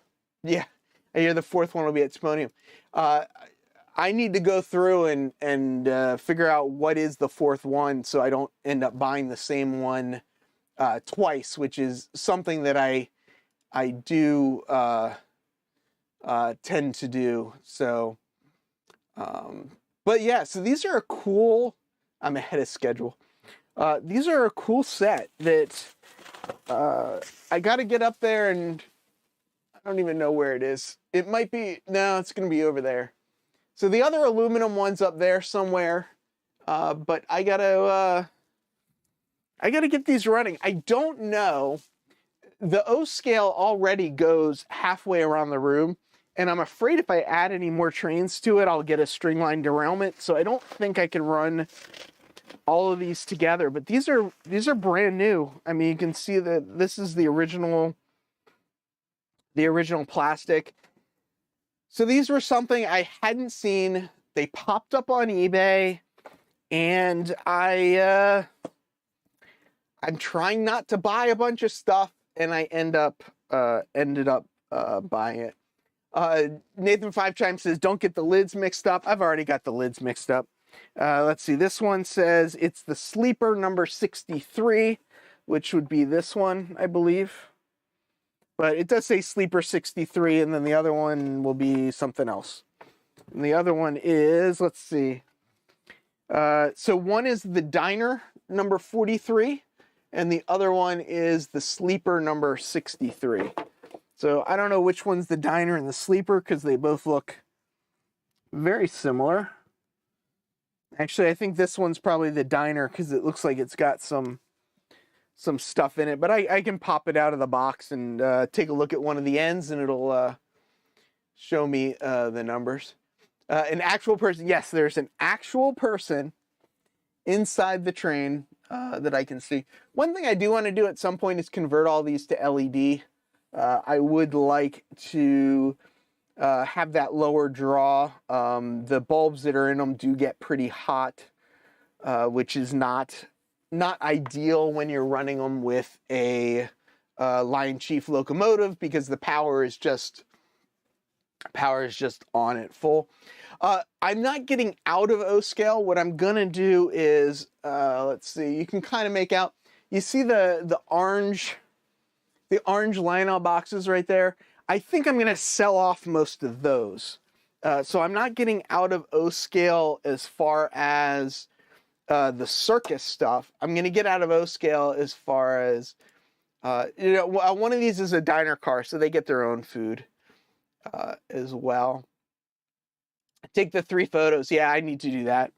S2: I hear the 4th one will be at Sponium. I need to go through and figure out what is the 4th one, so I don't end up buying the same one twice, which is something that I do tend to do. So, but yeah, so these are a cool. I'm ahead of schedule. These are a cool set that I got to get up there, and I don't even know where it is. It might be, no, it's going to be over there. So the other aluminum one's up there somewhere, but I gotta get these running. I don't know. The O scale already goes halfway around the room, and I'm afraid if I add any more trains to it, I'll get a stringline derailment. So I don't think I can run all of these together. But these are brand new. I mean, you can see that this is the original plastic. So these were something I hadn't seen. They popped up on eBay, and I'm trying not to buy a bunch of stuff, and I ended up buying it. Nathan 5 says, don't get the lids mixed up. I've already got the lids mixed up. Let's see. This one says it's the sleeper number 63, which would be this one, I believe. But it does say sleeper 63, and then the other one will be something else. And the other one is, let's see. So one is the diner number 43, and the other one is the sleeper number 63. So I don't know which one's the diner and the sleeper, because they both look very similar. Actually, I think this one's probably the diner, because it looks like it's got some stuff in it. But I can pop it out of the box and take a look at one of the ends, and it'll show me the numbers. An actual person. Yes, there's an actual person inside the train that I can see. One thing I do want to do at some point is convert all these to LED. I would like to have that lower draw. The bulbs that are in them do get pretty hot, which is not ideal when you're running them with a line chief locomotive, because the power is just on at full. I'm not getting out of O scale. What I'm gonna do is, let's see, you can kind of make out, you see the orange Lionel boxes right there? I think I'm gonna sell off most of those. So I'm not getting out of O scale as far as the circus stuff. I'm gonna get out of O scale as far as, one of these is a diner car, so they get their own food as well. Take the 3 photos. Yeah, I need to do that.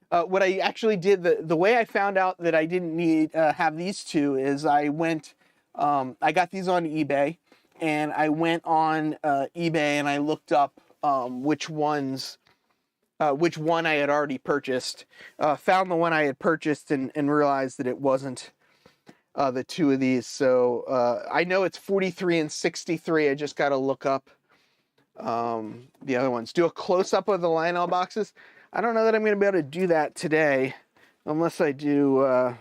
S2: What I actually did, the way I found out that I didn't need have these 2 is I went, I got these on eBay, and I went on eBay and I looked up which one I had already purchased. Found the one I had purchased and realized that it wasn't the 2 of these. So I know it's 43 and 63. I just got to look up the other ones. Do a close-up of the Lionel boxes. I don't know that I'm going to be able to do that today unless I do.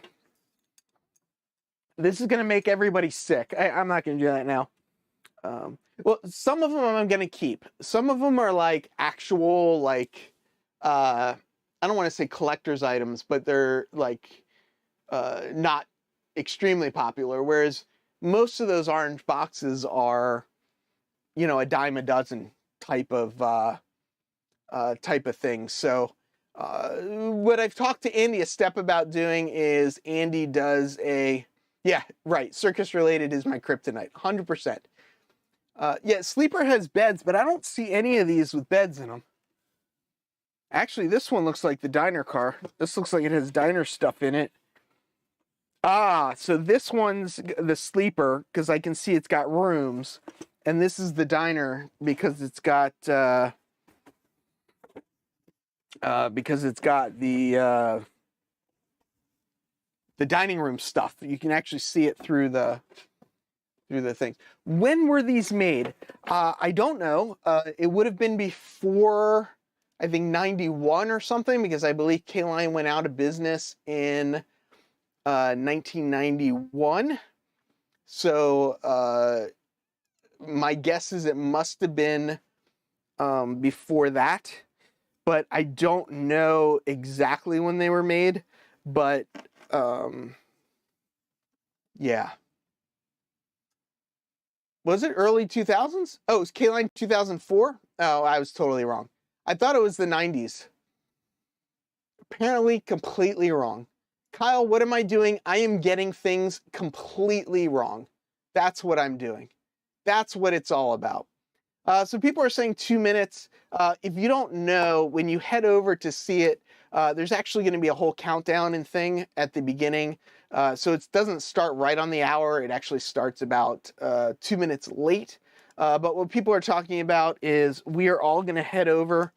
S2: This is going to make everybody sick. I'm not going to do that now. Well, some of them I'm going to keep. Some of them are like actual, like, I don't want to say collector's items, but they're like not extremely popular. Whereas most of those orange boxes are, a dime a dozen type of thing. So what I've talked to Andy a step about doing is Andy does yeah, right, circus related is my kryptonite, 100%. Yeah, Sleeper has beds, but I don't see any of these with beds in them. Actually, this one looks like the diner car. This looks like it has diner stuff in it. Ah, so this one's the Sleeper, because I can see it's got rooms. And this is the diner because it's got the dining room stuff. You can actually see it through the things. When were these made? I don't know. It would have been before, I think, 91 or something, because I believe K-Line went out of business in 1991. So my guess is it must have been before that, but I don't know exactly when they were made. But yeah. Was it early 2000s? Oh, it was K-Line 2004? Oh, I was totally wrong. I thought it was the 90s. Apparently completely wrong. Kyle, what am I doing? I am getting things completely wrong. That's what I'm doing. That's what it's all about. So people are saying 2 minutes. If you don't know, when you head over to see it, there's actually going to be a whole countdown and thing at the beginning. So it doesn't start right on the hour. It actually starts about 2 minutes late. But what people are talking about is we are all going to head over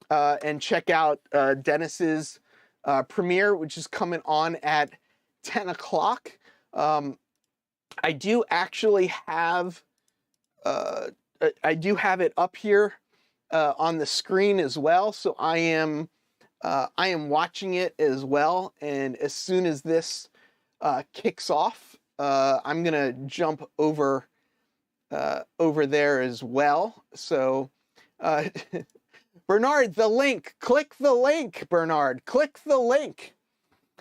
S2: and check out Dennis's premiere, which is coming on at 10 o'clock. I do actually have it up here on the screen as well. So I am watching it as well. And as soon as this kicks off, I'm gonna jump over there as well. So Bernard, the link, click the link, Bernard, click the link.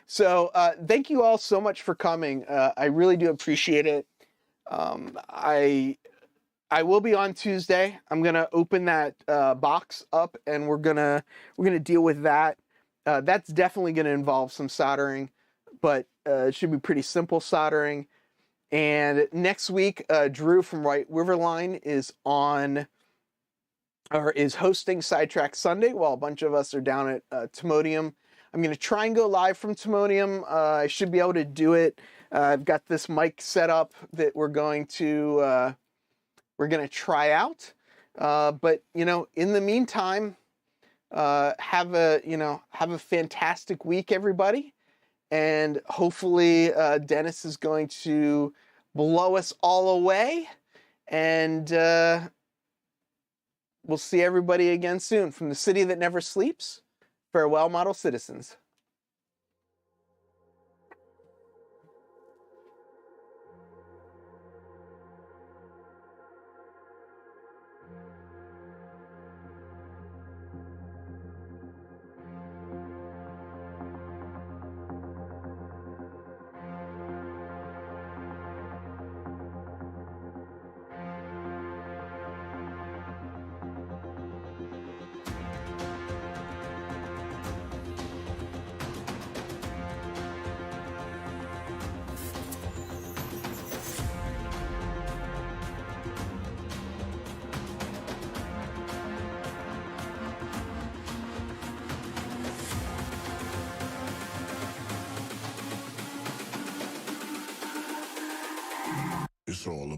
S2: So thank you all so much for coming. I really do appreciate it. I will be on Tuesday. I'm gonna open that box up, and we're gonna deal with that. That's definitely gonna involve some soldering, but it should be pretty simple soldering. And next week, Drew from White River Line is hosting Sidetrack Sunday while a bunch of us are down at Timonium. I'm gonna try and go live from Timonium. I should be able to do it. I've got this mic set up that we're going to try out. But in the meantime, have a fantastic week, everybody. And hopefully Dennis is going to blow us all away. And we'll see everybody again soon. From the city that never sleeps, farewell, model citizens.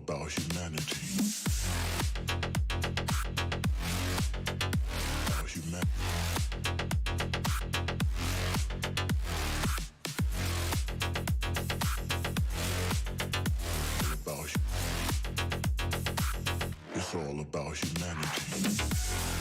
S1: about humanity. About humanity. It's all about humanity.